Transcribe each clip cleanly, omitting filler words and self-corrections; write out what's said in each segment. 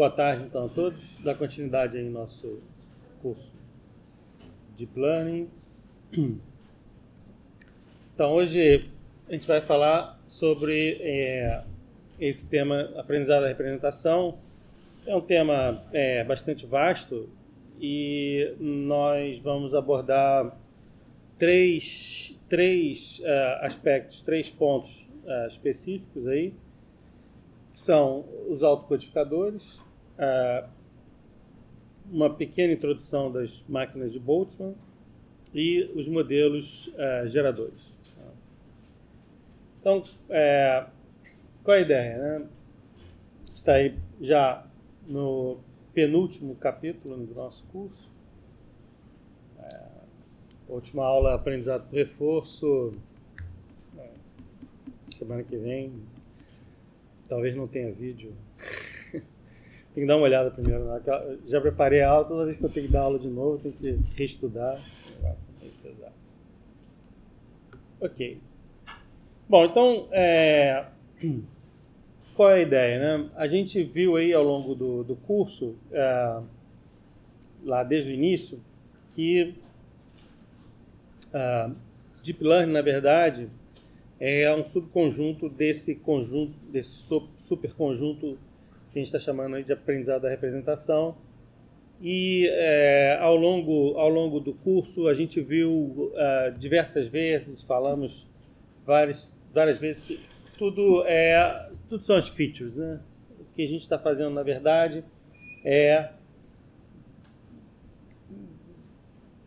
Boa tarde, então, a todos. Dar continuidade aí no nosso curso de Planning. Então, hoje a gente vai falar sobre esse tema, aprendizado da representação. É um tema bastante vasto e nós vamos abordar três aspectos, 3 pontos específicos aí, que são os autocodificadores, uma pequena introdução das máquinas de Boltzmann e os modelos geradores. Então, qual é a ideia, né? Está aí já no penúltimo capítulo do nosso curso. A última aula, aprendizado por reforço, semana que vem. Talvez não tenha vídeo. Tem que dar uma olhada primeiro. Né? Já preparei a aula, toda vez que eu tenho que dar aula de novo, tenho que reestudar. O negócio é meio pesado. Ok. Bom, então, qual é a ideia? Né? A gente viu aí ao longo do curso, lá desde o início, que Deep Learning, na verdade, é um subconjunto desse superconjunto que a gente está chamando aí de aprendizado da representação. E ao longo do curso a gente viu diversas vezes, falamos várias vezes que tudo são as features, né? O que a gente está fazendo, na verdade, é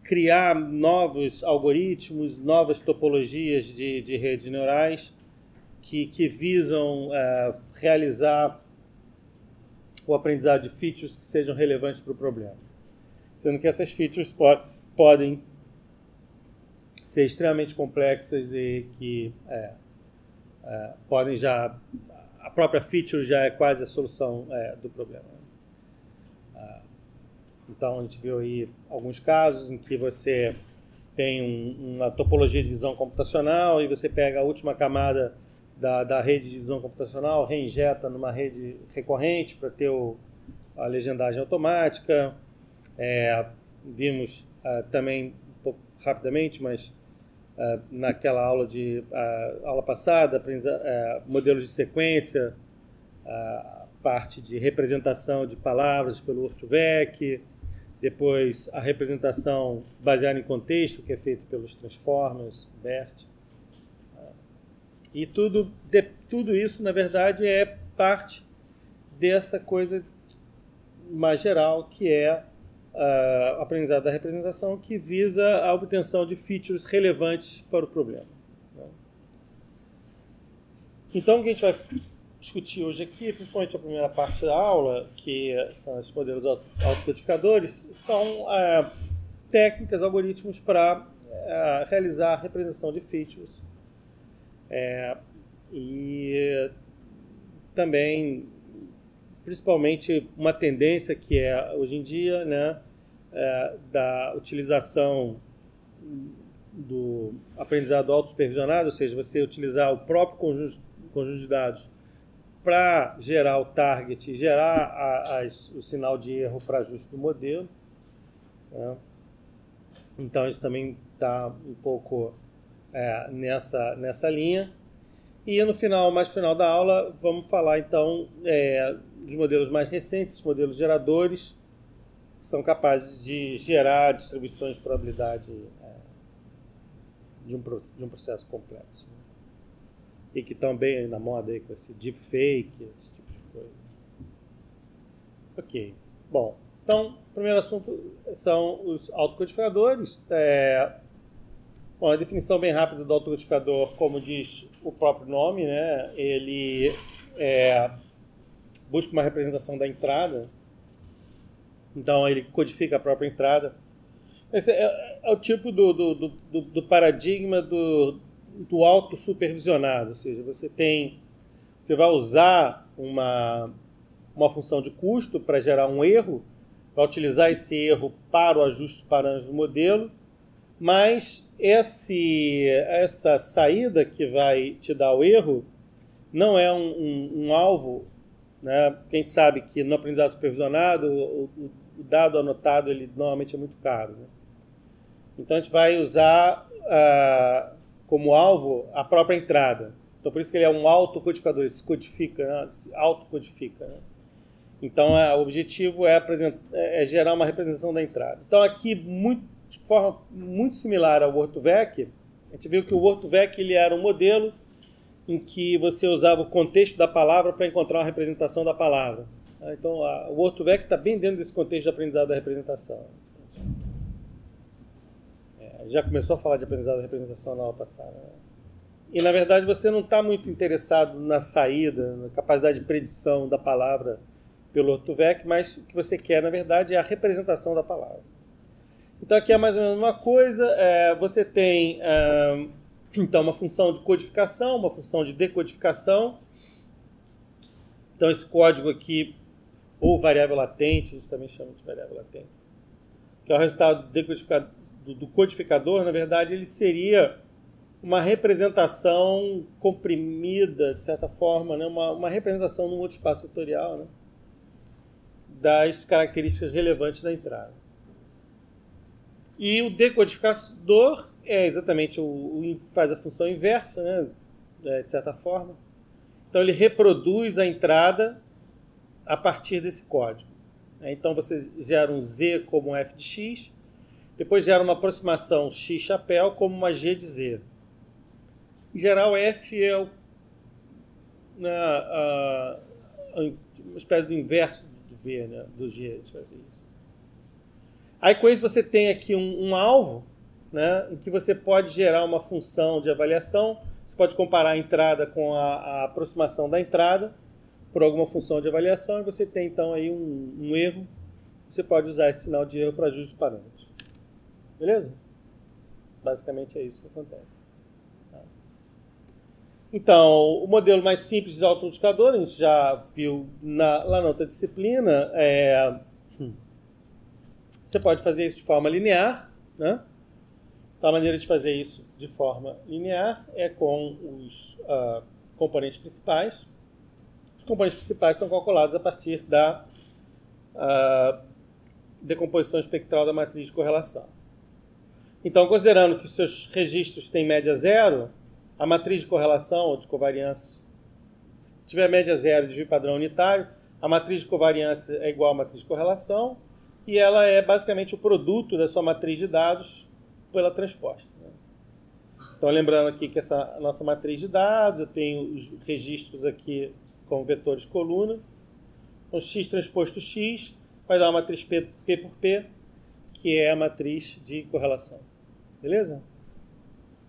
criar novos algoritmos, novas topologias de redes neurais que visam realizar o aprendizado de features que sejam relevantes para o problema. Sendo que essas features podem ser extremamente complexas e que podem já... A própria feature já é quase a solução do problema. Então, a gente viu aí alguns casos em que você tem uma topologia de visão computacional e você pega a última camada da rede de visão computacional, reinjeta numa rede recorrente para ter a legendagem automática. Vimos também, um pouco rapidamente, mas naquela aula passada, modelos de sequência, parte de representação de palavras pelo Ortho-Vec, depois a representação baseada em contexto, que é feita pelos transformers, BERT. E tudo isso, na verdade, é parte dessa coisa mais geral, que é o aprendizado da representação, que visa a obtenção de features relevantes para o problema. Então, o que a gente vai discutir hoje aqui, principalmente a primeira parte da aula, que são esses modelos autocodificadores, são técnicas, algoritmos para realizar a representação de features. E também, principalmente, uma tendência que hoje em dia, né, da utilização do aprendizado autossupervisionado, ou seja, você utilizar o próprio conjunto de dados para gerar o target e gerar o sinal de erro para ajuste do modelo. Né? Então, isso também está um pouco nessa linha. E mais no final da aula, vamos falar então dos modelos mais recentes, os modelos geradores, que são capazes de gerar distribuições de probabilidade de um processo complexo. E que estão bem na moda aí com esse deepfake, esse tipo de coisa. Ok. Bom, então, o primeiro assunto são os autocodificadores. Bom, a definição bem rápida do autocodificador, como diz o próprio nome, né? Ele busca uma representação da entrada. Então, ele codifica a própria entrada. Esse é o tipo do paradigma do autossupervisionado, ou seja, você vai usar uma função de custo para gerar um erro, vai utilizar esse erro para o ajuste de parâmetros do modelo, mas essa saída que vai te dar o erro não é um alvo né? Porque a gente sabe que no aprendizado supervisionado, o dado anotado ele normalmente é muito caro, né? Então a gente vai usar como alvo a própria entrada. Então por isso que ele é um autocodificador, ele se codifica, né? Se autocodifica, né? Então o objetivo é gerar uma representação da entrada. Então aqui, de forma muito similar ao Word2Vec, a gente viu que o Word2Vec ele era um modelo em que você usava o contexto da palavra para encontrar uma representação da palavra. Então o Word2Vec está bem dentro desse contexto de aprendizado da representação. Já começou a falar de aprendizado da representação na aula passada, né? E, na verdade, você não está muito interessado na saída, na capacidade de predição da palavra pelo Word2Vec, mas o que você quer, na verdade, é a representação da palavra. Então, aqui é mais ou menos uma coisa. Você tem, então, uma função de codificação, uma função de decodificação. Então, esse código aqui, ou variável latente, a gente também chama de variável latente, que é o resultado do codificador, na verdade, ele seria uma representação comprimida, de certa forma, né? Uma representação num outro espaço vetorial, né? Das características relevantes da entrada. E o decodificador é exatamente faz a função inversa, né? De certa forma. Então ele reproduz a entrada a partir desse código. Então você gera um Z como um f de x, depois gera uma aproximação x chapéu como uma g de z. Em geral, f é uma espécie do inverso do v, né? Do g. Deixa eu ver isso. Aí com isso você tem aqui um alvo, né? Em que você pode gerar uma função de avaliação. Você pode comparar a entrada com a aproximação da entrada por alguma função de avaliação, e você tem então aí um erro. Você pode usar esse sinal de erro para ajuste de parâmetros. Beleza? Basicamente é isso que acontece. Tá? Então, o modelo mais simples de autoindicador, a gente já viu lá na outra disciplina, você pode fazer isso de forma linear, né? Então, a maneira de fazer isso de forma linear é com os componentes principais. Os componentes principais são calculados a partir da decomposição espectral da matriz de correlação. Então, considerando que os seus registros têm média zero, a matriz de correlação ou de covariância, se tiver média zero de desvio padrão unitário, a matriz de covariância é igual à matriz de correlação e ela é basicamente o produto da sua matriz de dados pela transposta. Né? Então, lembrando aqui que essa nossa matriz de dados, eu tenho os registros aqui com vetores coluna. Então, x transposto x vai dar uma matriz P por P, que é a matriz de correlação. Beleza?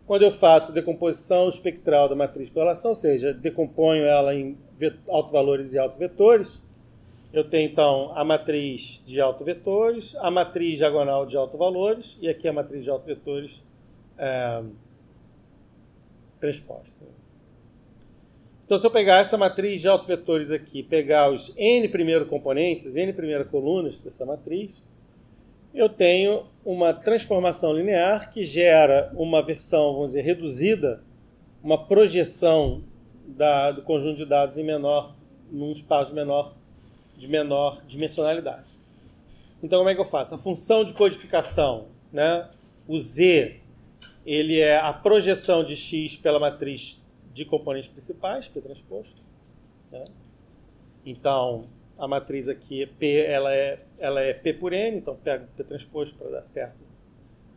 Quando eu faço decomposição espectral da matriz de correlação, ou seja, decomponho ela em autovalores e autovetores, eu tenho então a matriz de autovetores, a matriz diagonal de autovalores e aqui a matriz de autovetores transposta. Então, se eu pegar essa matriz de autovetores aqui, pegar os n primeiros componentes, n primeiras colunas dessa matriz, eu tenho uma transformação linear que gera uma versão, vamos dizer, reduzida, uma projeção do conjunto de dados num espaço de menor dimensionalidade. Então, como é que eu faço? A função de codificação, né? O Z, ele é a projeção de x pela matriz de componentes principais, P transposto. Né? Então, a matriz aqui, P, ela é P por N, então pega P transposto para dar certo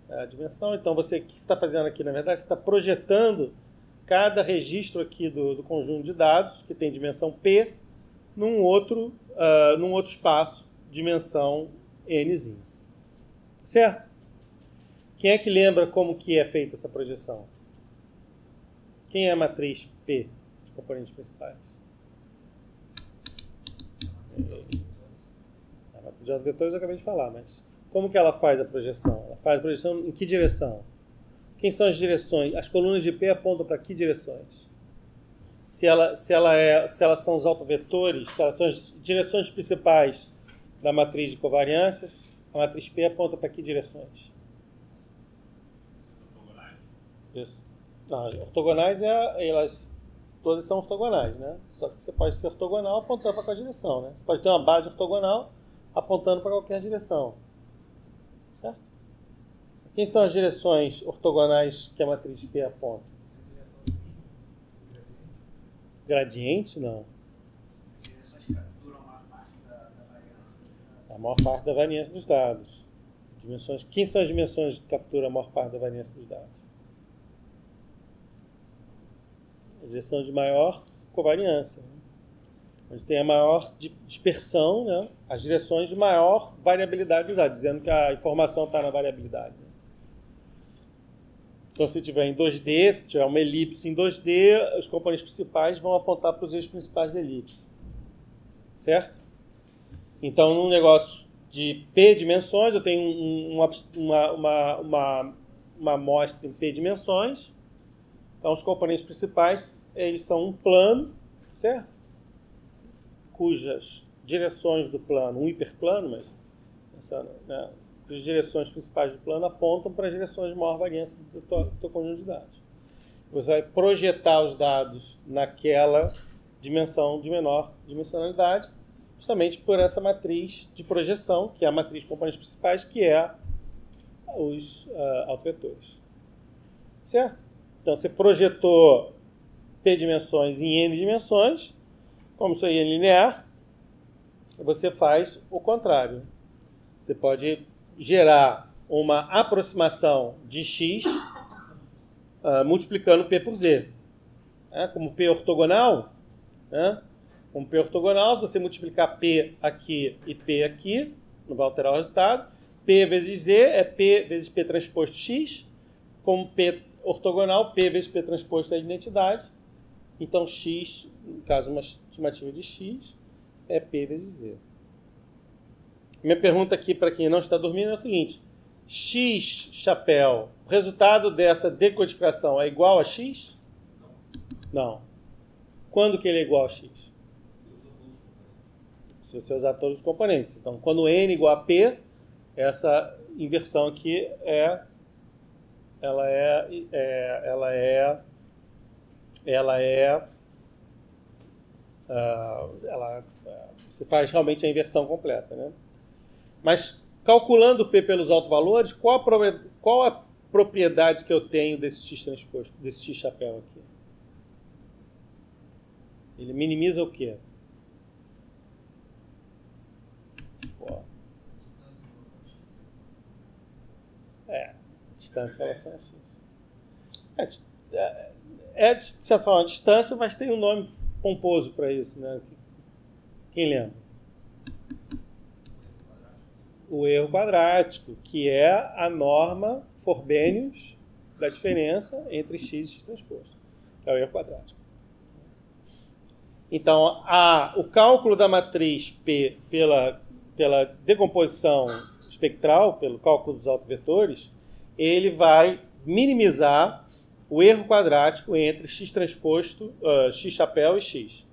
a dimensão. Então, o que você está fazendo aqui, na verdade, você está projetando cada registro aqui do conjunto de dados, que tem dimensão P, num outro espaço, dimensão Nzinho. Certo? Quem é que lembra como que é feita essa projeção? Quem é a matriz P de componentes principais? A matriz de autovetores eu acabei de falar, mas como que ela faz a projeção? Ela faz a projeção em que direção? Quem são as direções? As colunas de P apontam para que direções? Se elas são os autovetores, se elas são as direções principais da matriz de covariâncias, a matriz P aponta para que direções? Isso. Não, ortogonais, elas todas são ortogonais, né? Só que você pode ser ortogonal apontando para qualquer direção, né? Você pode ter uma base ortogonal apontando para qualquer direção. Certo? Quem são as direções ortogonais que a matriz P aponta? Gradiente? Não. Direções que capturam a maior parte da variância. A maior parte da variância dos dados. Dimensões. Quem são as dimensões que capturam a maior parte da variância dos dados? A direção de maior covariância, né? Onde tem a maior dispersão, né? As direções de maior variabilidade dos dados, dizendo que a informação está na variabilidade. Né? Então, se tiver em 2D, se tiver uma elipse em 2D, os componentes principais vão apontar para os eixos principais da elipse. Certo? Então, num negócio de P dimensões, eu tenho uma amostra em P dimensões. Então, os componentes principais, eles são um plano, certo? Cujas direções do plano, um hiperplano, mas pensando, né, cujas direções principais do plano apontam para as direções de maior variância do teu conjunto de dados. Você vai projetar os dados naquela dimensão de menor dimensionalidade, justamente por essa matriz de projeção, que é a matriz de componentes principais, que é os autovetores. Certo? Então, você projetou P dimensões em N dimensões, como isso aí é linear, você faz o contrário. Você pode gerar uma aproximação de X multiplicando P por Z. Como P ortogonal, né? Como P ortogonal, se você multiplicar P aqui e P aqui, não vai alterar o resultado. P vezes Z é P vezes P transposto X. Como P ortogonal, P vezes P transposto é a identidade. Então, X, no caso, uma estimativa de X, é P vezes Z. Minha pergunta aqui para quem não está dormindo é o seguinte. X, chapéu, o resultado dessa decodificação é igual a X? Não. Quando que ele é igual a X? Se você usar todos os componentes. Então, quando N é igual a P, essa inversão aqui você faz realmente a inversão completa, né? Mas calculando o P pelos autovalores, qual a propriedade que eu tenho desse X transposto, desse X chapéu aqui? Ele minimiza o quê? Distância em relação a X. De certa forma, distância, mas tem um nome pomposo para isso, né? Quem lembra? O erro quadrático, que é a norma Frobenius da diferença entre X e X transposto, que é o erro quadrático. Então, o cálculo da matriz P pela decomposição espectral, pelo cálculo dos autovetores, ele vai minimizar o erro quadrático entre X transposto, X chapéu e X.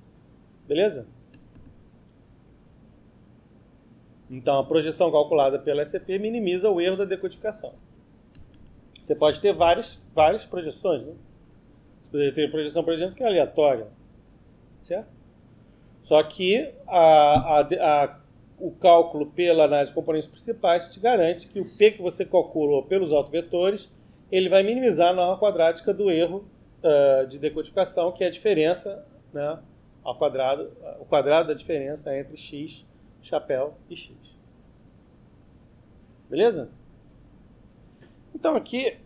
Beleza? Então, a projeção calculada pela SCP minimiza o erro da decodificação. Você pode ter várias projeções, né? Você poderia ter projeção, por exemplo, que é aleatória. Certo? Só que o cálculo pela análise de componentes principais te garante que o P que você calculou pelos autovetores, ele vai minimizar a norma quadrática do erro de decodificação, que é a diferença, né, o quadrado da diferença entre X, chapéu e X. Beleza? Então aqui,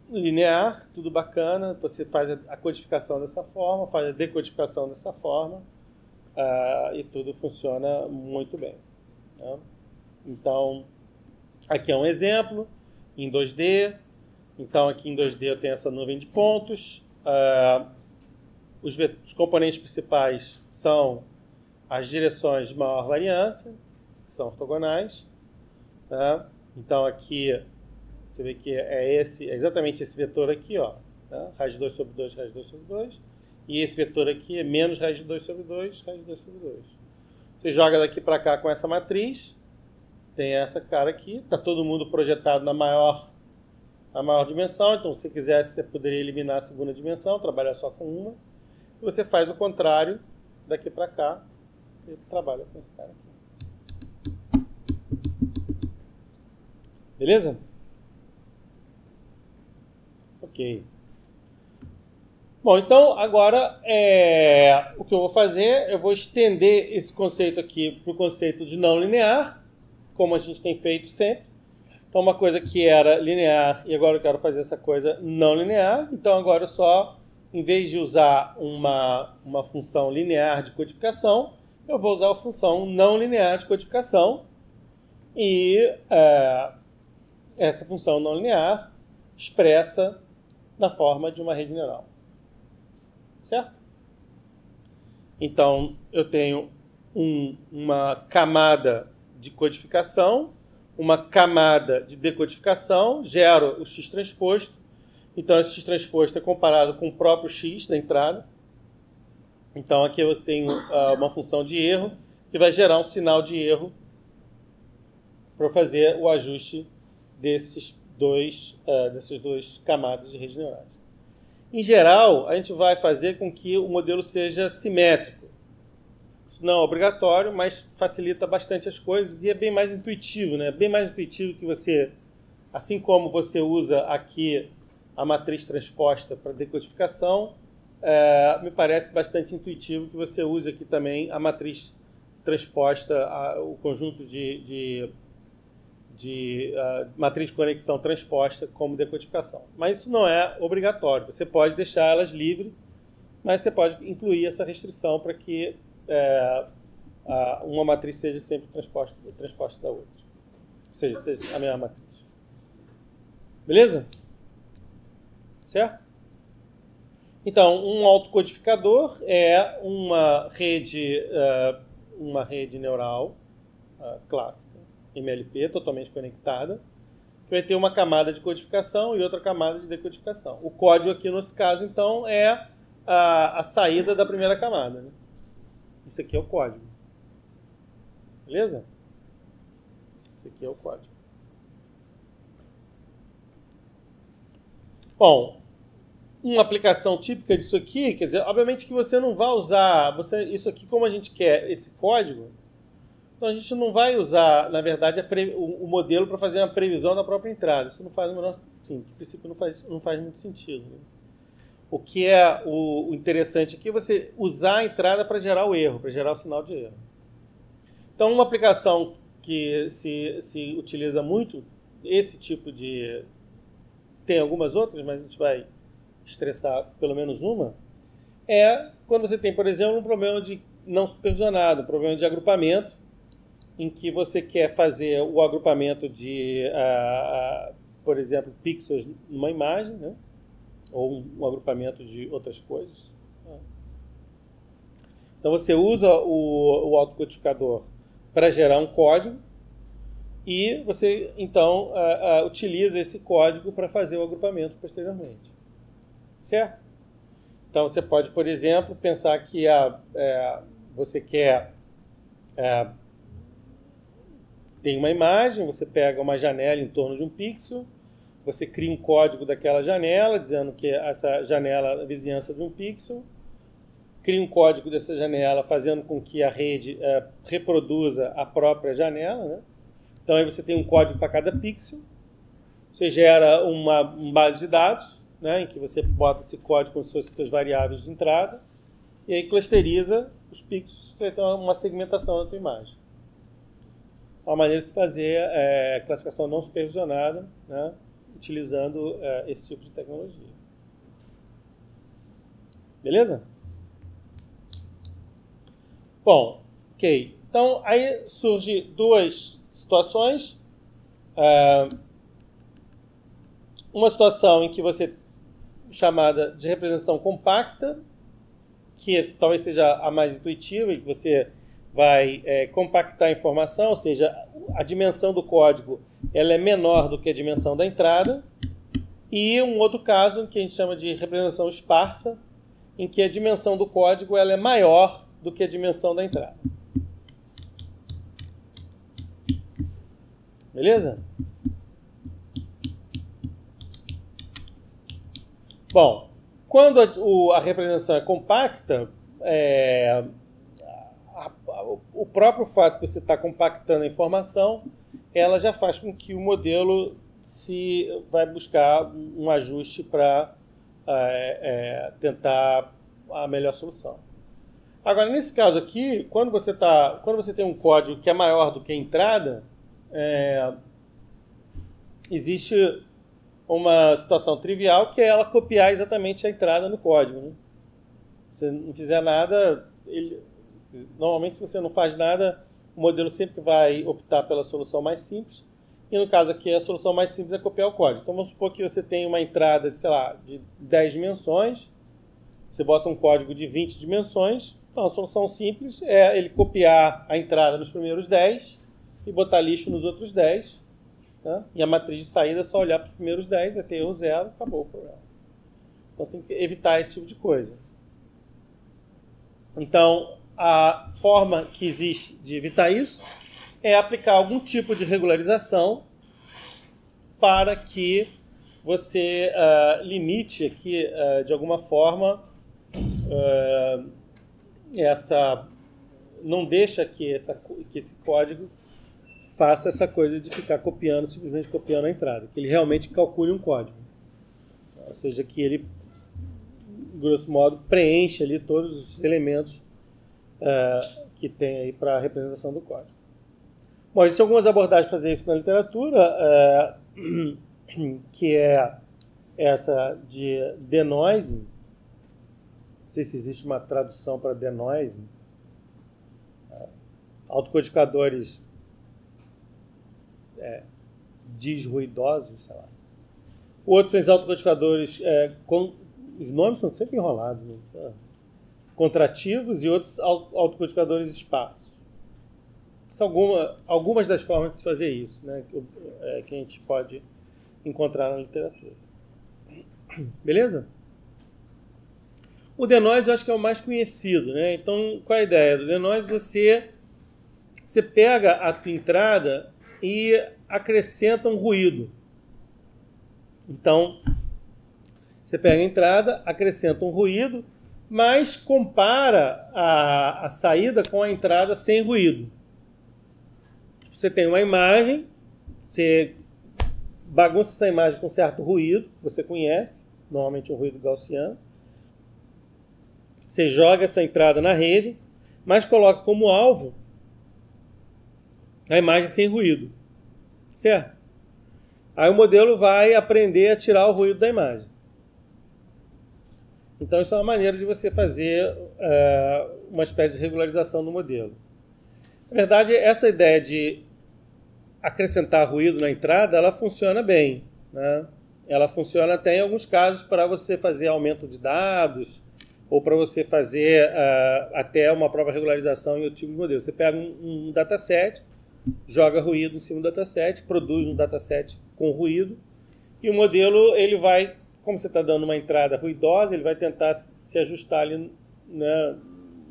linear, tudo bacana, você faz a codificação dessa forma, faz a decodificação dessa forma, e tudo funciona muito bem. Né? Então, aqui é um exemplo em 2D. Então, aqui em 2D eu tenho essa nuvem de pontos. Os componentes principais são as direções de maior variância, que são ortogonais. Tá? Então, aqui você vê que é exatamente esse vetor aqui, ó, tá? Raiz de 2 sobre 2, raiz de 2 sobre 2. E esse vetor aqui é menos raiz de 2 sobre 2, raiz de 2 sobre 2. Você joga daqui para cá com essa matriz, tem essa cara aqui, está todo mundo projetado na maior dimensão, então se você quisesse, você poderia eliminar a segunda dimensão, trabalhar só com uma. você faz o contrário daqui para cá e trabalha com esse cara aqui. Beleza? Ok. Bom, então agora o que eu vou fazer, eu vou estender esse conceito aqui para o conceito de não linear, como a gente tem feito sempre. Então uma coisa que era linear e agora eu quero fazer essa coisa não linear. Então agora eu só, em vez de usar uma função linear de codificação, eu vou usar a função não linear de codificação. E essa função não linear expressa na forma de uma rede neural. Certo? Então, eu tenho uma camada de codificação, uma camada de decodificação, gero o x transposto. Então, esse x transposto é comparado com o próprio x da entrada. Então, aqui você tem uma função de erro que vai gerar um sinal de erro para fazer o ajuste dessas duas camadas de redes neurais. Em geral, a gente vai fazer com que o modelo seja simétrico. Isso não é obrigatório, mas facilita bastante as coisas e é bem mais intuitivo, né? Bem mais intuitivo que você, assim como você usa aqui a matriz transposta para decodificação, me parece bastante intuitivo que você use aqui também a matriz transposta, o conjunto de matriz de conexão transposta como decodificação. Mas isso não é obrigatório. Você pode deixar elas livres, mas você pode incluir essa restrição para que uma matriz seja sempre transposta da outra. Ou seja a mesma matriz. Beleza? Certo? Então, um autocodificador é uma rede neural clássica, MLP, totalmente conectada, que vai ter uma camada de codificação e outra camada de decodificação. O código aqui, nesse caso, então, é a saída da primeira camada. Né? Isso aqui é o código. Beleza? Isso aqui é o código. Bom, uma aplicação típica disso aqui, quer dizer, obviamente que você não vai usar isso aqui como a gente quer, esse código. Então a gente não vai usar, na verdade, o modelo para fazer uma previsão da própria entrada. Isso não faz o menor sentido. No princípio não faz muito sentido. Né? O que é o interessante aqui é você usar a entrada para gerar o erro, para gerar o sinal de erro. Então uma aplicação que se utiliza muito, esse tipo de... Tem algumas outras, mas a gente vai estressar pelo menos uma, é quando você tem, por exemplo, um problema de não supervisionado, um problema de agrupamento, em que você quer fazer o agrupamento de, por exemplo, pixels numa imagem, né? Ou um agrupamento de outras coisas. Então você usa o autocodificador para gerar um código e você, então, utiliza esse código para fazer o agrupamento posteriormente. Certo? Então você pode, por exemplo, pensar que você quer... tem uma imagem, você pega uma janela em torno de um pixel, você cria um código daquela janela, dizendo que essa janela é a vizinhança de um pixel, cria um código dessa janela fazendo com que a rede reproduza a própria janela. Né? Então aí você tem um código para cada pixel, você gera uma base de dados, né, em que você bota esse código com suas variáveis de entrada, e aí clusteriza os pixels, você vai ter uma segmentação da tua imagem. Uma maneira de se fazer classificação não supervisionada, né, utilizando esse tipo de tecnologia. Beleza? Bom, ok. Então, aí surge duas situações. Uma situação em que você, chamada de representação compacta, que talvez seja a mais intuitiva, e que você vai compactar a informação, ou seja, a dimensão do código ela é menor do que a dimensão da entrada. E um outro caso que a gente chama de representação esparsa, em que a dimensão do código ela é maior do que a dimensão da entrada. Beleza? Bom, Quando a representação é compacta, o próprio fato de você estar compactando a informação, ela já faz com que o modelo vai buscar um ajuste para tentar a melhor solução. Agora, nesse caso aqui, quando você tem um código que é maior do que a entrada, existe uma situação trivial que é ela copiar exatamente a entrada no código, né? Se você não fizer nada, normalmente se você não faz nada, o modelo sempre vai optar pela solução mais simples. E no caso aqui, a solução mais simples é copiar o código. Então vamos supor que você tem uma entrada de, sei lá, de 10 dimensões, você bota um código de 20 dimensões, então a solução simples é ele copiar a entrada nos primeiros 10 e botar lixo nos outros 10. Tá? E a matriz de saída é só olhar para os primeiros 10, vai ter erro 0, acabou o problema. Então você tem que evitar esse tipo de coisa. Então, a forma que existe de evitar isso é aplicar algum tipo de regularização para que você limite aqui, de alguma forma, não deixa que esse código faça essa coisa de ficar simplesmente copiando a entrada, que ele realmente calcule um código. Ou seja, que ele, grosso modo, preenche ali todos os elementos que tem aí para a representação do código. Bom, existem algumas abordagens para fazer isso na literatura, que é essa de denoising. Não sei se existe uma tradução para denoising. Autocodificadores desruidosos, sei lá. Outros são os autocodificadores os nomes são sempre enrolados, né? Contrativos, e outros autocodificadores esparsos. São algumas das formas de se fazer isso, né, que a gente pode encontrar na literatura. Beleza? O denoise eu acho que é o mais conhecido, né? Então, qual é a ideia? Do denoise você pega a tua entrada e acrescenta um ruído. Então, você pega a entrada, acrescenta um ruído, mas compara a saída com a entrada sem ruído. Você tem uma imagem, você bagunça essa imagem com certo ruído, você conhece, normalmente um ruído gaussiano. Você joga essa entrada na rede, mas coloca como alvo a imagem sem ruído. Certo? Aí o modelo vai aprender a tirar o ruído da imagem. Então isso é uma maneira de você fazer uma espécie de regularização do modelo. Na verdade, essa ideia de acrescentar ruído na entrada, ela funciona bem, né? Ela funciona até em alguns casos para você fazer aumento de dados ou para você fazer até uma própria regularização em outro tipo de modelo. Você pega um dataset, joga ruído em cima do dataset, produz um dataset com ruído, e o modelo, ele vai, como você está dando uma entrada ruidosa, ele vai tentar se ajustar ali, né,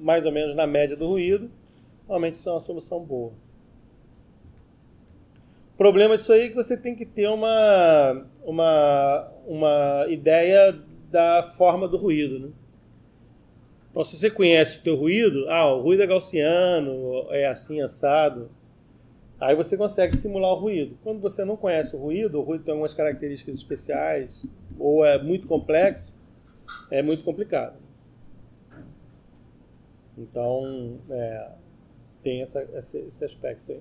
mais ou menos na média do ruído. Normalmente isso é uma solução boa. O problema disso aí é que você tem que ter uma ideia da forma do ruído, né? Então, se você conhece o teu ruído, o ruído é gaussiano, é assim, assado, aí você consegue simular o ruído. Quando você não conhece o ruído tem algumas características especiais, ou é muito complexo, é muito complicado. Então, tem esse aspecto aí.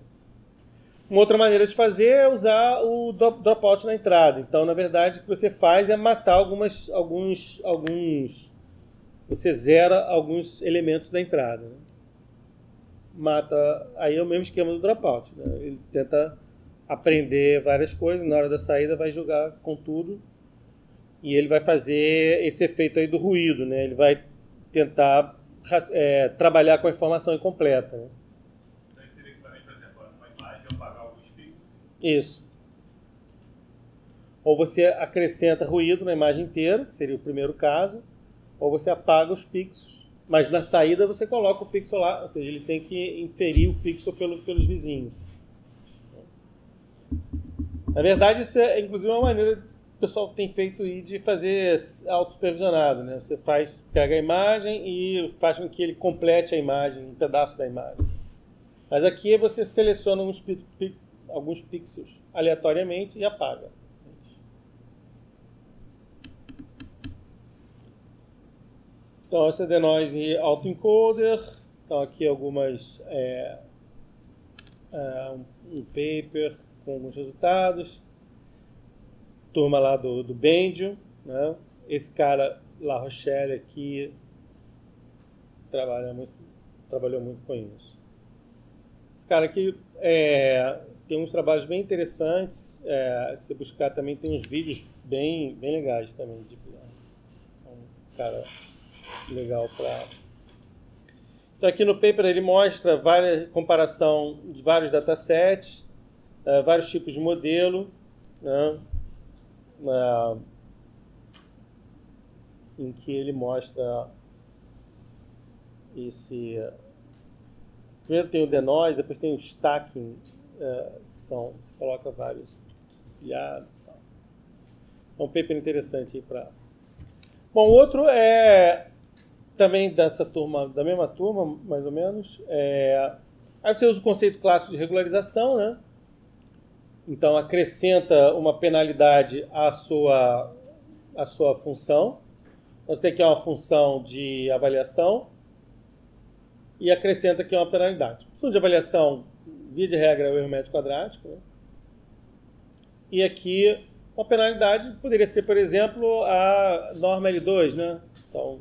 Uma outra maneira de fazer é usar o dropout na entrada. Então, na verdade, o que você faz é matar você zera alguns elementos da entrada, né? Mata, aí é o mesmo esquema do dropout, né? Ele tenta aprender várias coisas, na hora da saída vai jogar com tudo, e ele vai fazer esse efeito aí do ruído, né? Ele vai tentar trabalhar com a informação incompleta, né? Isso aí seria equivalente, por exemplo, uma imagem apagar alguns pixels? Isso. Ou você acrescenta ruído na imagem inteira, que seria o primeiro caso, ou você apaga os pixels, mas na saída você coloca o pixel lá, ou seja, ele tem que inferir o pixel pelos vizinhos. Na verdade, isso é inclusive uma maneira o pessoal tem feito de fazer autossupervisionado, né? Você pega a imagem e faz com que ele complete a imagem, um pedaço da imagem. Mas aqui você seleciona alguns pixels aleatoriamente e apaga. Então, esse é denoise autoencoder. Então, aqui algumas um paper com alguns resultados. Turma lá do Bendio, né? Esse cara, La Rochelle, aqui, trabalhou muito com isso. Esse cara aqui tem uns trabalhos bem interessantes. Se buscar também, tem uns vídeos bem legais também. Um cara legal para... Então, aqui no paper ele mostra comparação de vários datasets, vários tipos de modelo, né? Em que ele mostra esse... Primeiro tem o denoise, depois tem o stacking, você coloca vários pilhados e tal. É um paper interessante aí para... Bom, o outro é também dessa turma, da mesma turma, mais ou menos. Aí você usa o conceito clássico de regularização, né? Então acrescenta uma penalidade à sua função. Você tem aqui uma função de avaliação e acrescenta aqui uma penalidade. A função de avaliação, via de regra, é o erro médio quadrático, né? E aqui uma penalidade poderia ser, por exemplo, a norma L2, né? Então,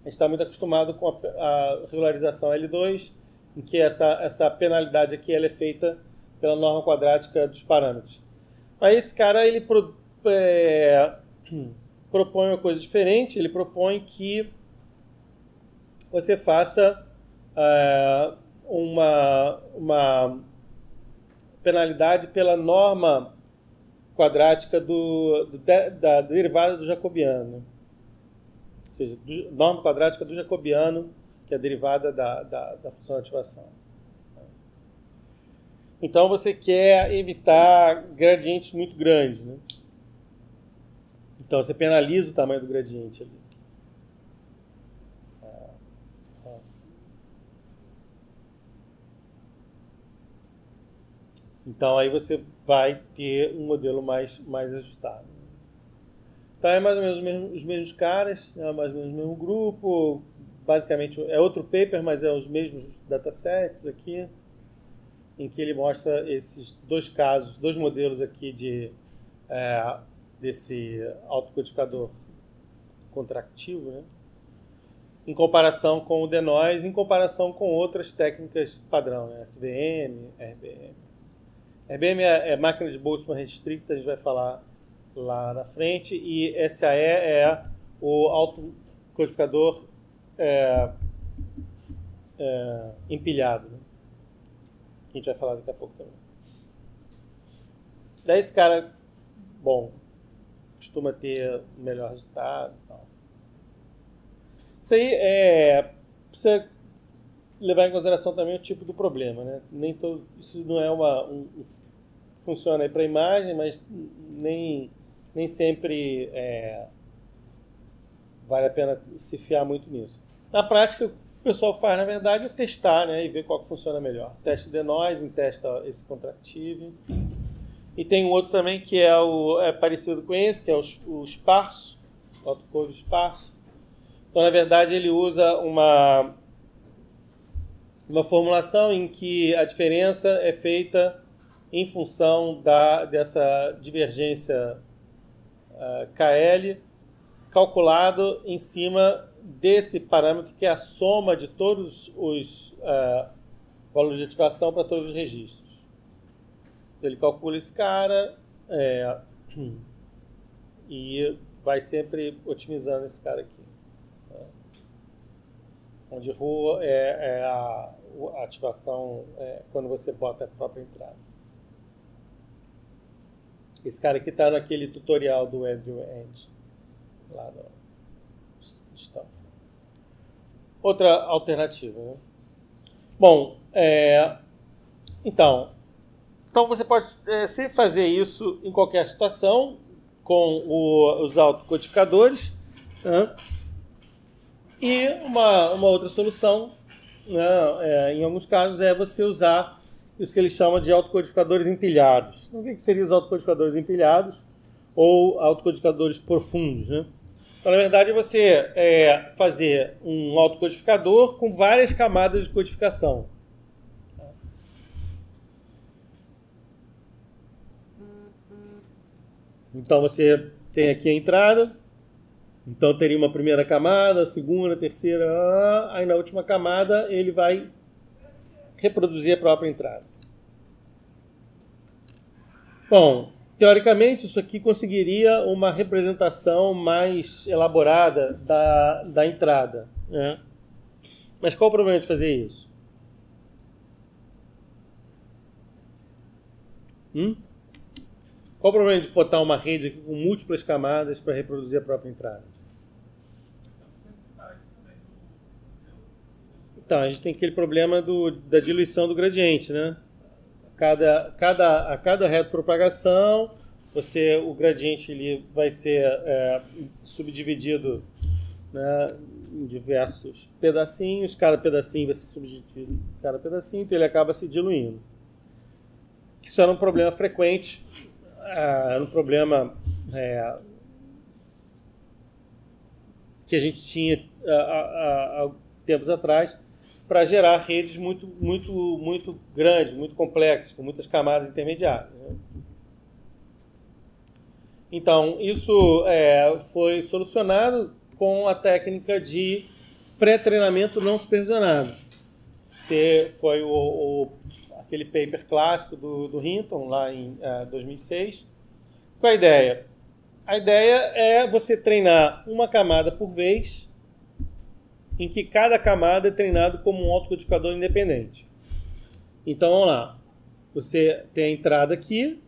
a gente está muito acostumado com a regularização L2, em que essa penalidade aqui ela é feita pela norma quadrática dos parâmetros. Mas esse cara ele propõe uma coisa diferente. Ele propõe que você faça uma penalidade pela norma quadrática da derivada do jacobiano. Ou seja, norma quadrática do jacobiano, que é a derivada da função de ativação. Então você quer evitar gradientes muito grandes, né? Então você penaliza o tamanho do gradiente ali. Então aí você vai ter um modelo mais ajustado. Então é mais ou menos os mesmos caras, é mais ou menos o mesmo grupo. Basicamente é outro paper, mas é os mesmos datasets aqui, em que ele mostra esses dois casos, dois modelos aqui desse autocodificador contractivo, né? Em comparação com o denoise, em comparação com outras técnicas padrão, né? SVM, RBM. RBM é máquina de Boltzmann restricta, a gente vai falar lá na frente, e SAE é o autocodificador empilhado, né? Que a gente vai falar daqui a pouco também. Daí esse cara, bom, costuma ter um melhor resultado e tal. Isso aí precisa levar em consideração também o tipo do problema, né? Isso não é funciona aí para imagem, mas nem sempre vale a pena se fiar muito nisso. Na prática, o pessoal faz, na verdade, é testar, né, e ver qual que funciona melhor. Testa o denoise, testa esse contractive. E tem um outro também que é parecido com esse, que é o esparso, o autocode esparso. Então, na verdade, ele usa uma formulação em que a diferença é feita em função dessa divergência KL, calculado em cima desse parâmetro que é a soma de todos os valores de ativação para todos os registros. Ele calcula esse cara e vai sempre otimizando esse cara aqui. Onde rho é a ativação quando você bota a própria entrada. Esse cara aqui está naquele tutorial do Andrew End, lá no Stanford. Outra alternativa, né? Bom, então você pode sempre fazer isso em qualquer situação. com os autocodificadores, né? E uma outra solução, né, em alguns casos, é você usar isso que eles chamam de autocodificadores empilhados. O que seriam os autocodificadores empilhados ou autocodificadores profundos, né? Então, na verdade, você fazer um autocodificador com várias camadas de codificação. Então, você tem aqui a entrada. Então, teria uma primeira camada, segunda, terceira, aí na última camada ele vai reproduzir a própria entrada. Bom, teoricamente isso aqui conseguiria uma representação mais elaborada da entrada, né? Mas qual o problema de fazer isso? Qual o problema de botar uma rede aqui com múltiplas camadas para reproduzir a própria entrada? Então, a gente tem aquele problema da diluição do gradiente, né? A cada retropropagação, o gradiente ele vai ser subdividido, né, em diversos pedacinhos. Cada pedacinho vai ser subdividido em cada pedacinho, então ele acaba se diluindo. Isso era um problema frequente, era um problema que a gente tinha há tempos atrás, para gerar redes muito grandes, muito complexas, com muitas camadas intermediárias, né? Então, isso foi solucionado com a técnica de pré-treinamento não supervisionado. Foi aquele paper clássico do Hinton, lá em 2006. Qual a ideia? A ideia é você treinar uma camada por vez, em que cada camada é treinado como um autocodificador independente. Então, vamos lá. Você tem a entrada aqui.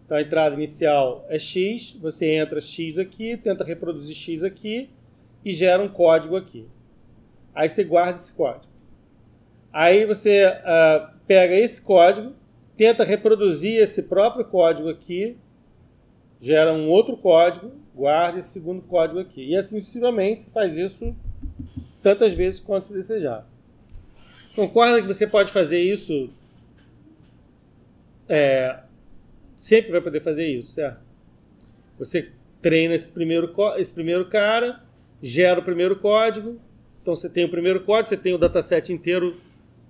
Então, a entrada inicial é X. Você entra X aqui, tenta reproduzir X aqui e gera um código aqui. Aí você guarda esse código. Aí você pega esse código, tenta reproduzir esse próprio código aqui, gera um outro código, guarda esse segundo código aqui. E assim sucessivamente, você faz isso tantas vezes quanto se desejar. Concorda que você pode fazer isso? Sempre vai poder fazer isso, certo? Você treina esse primeiro cara, gera o primeiro código. Então você tem o primeiro código, você tem o dataset inteiro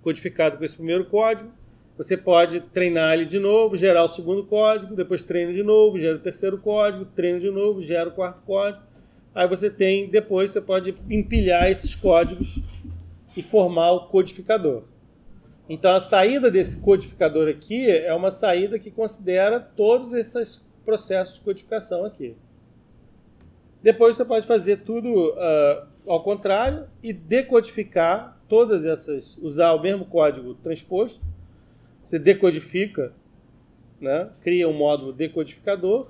codificado com esse primeiro código. Você pode treinar ele de novo, gerar o segundo código, depois treina de novo, gera o terceiro código, treina de novo, gera o quarto código. Aí depois você pode empilhar esses códigos e formar o codificador. Então a saída desse codificador aqui é uma saída que considera todos esses processos de codificação aqui. Depois você pode fazer tudo ao contrário e decodificar todas essas, usar o mesmo código transposto. Você decodifica, né? Cria um módulo decodificador.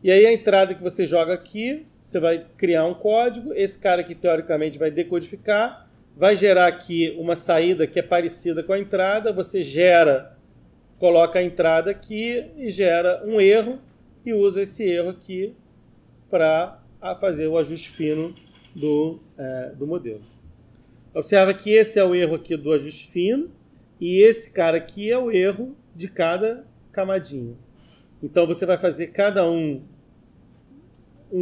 E aí a entrada que você joga aqui, você vai criar um código, esse cara aqui teoricamente vai decodificar, vai gerar aqui uma saída que é parecida com a entrada, você coloca a entrada aqui e gera um erro e usa esse erro aqui para fazer o ajuste fino do modelo. Observa que esse é o erro aqui do ajuste fino e esse cara aqui é o erro de cada camadinha. Então você vai fazer cada um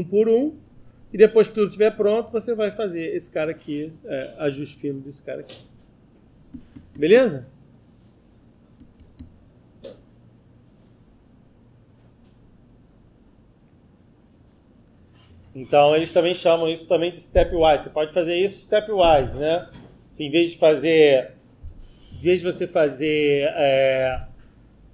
por um, e depois que tudo estiver pronto, você vai fazer esse cara aqui, ajuste fino desse cara aqui. Beleza? Então eles também chamam isso também de stepwise. Você pode fazer isso stepwise, né? Se em vez de você fazer,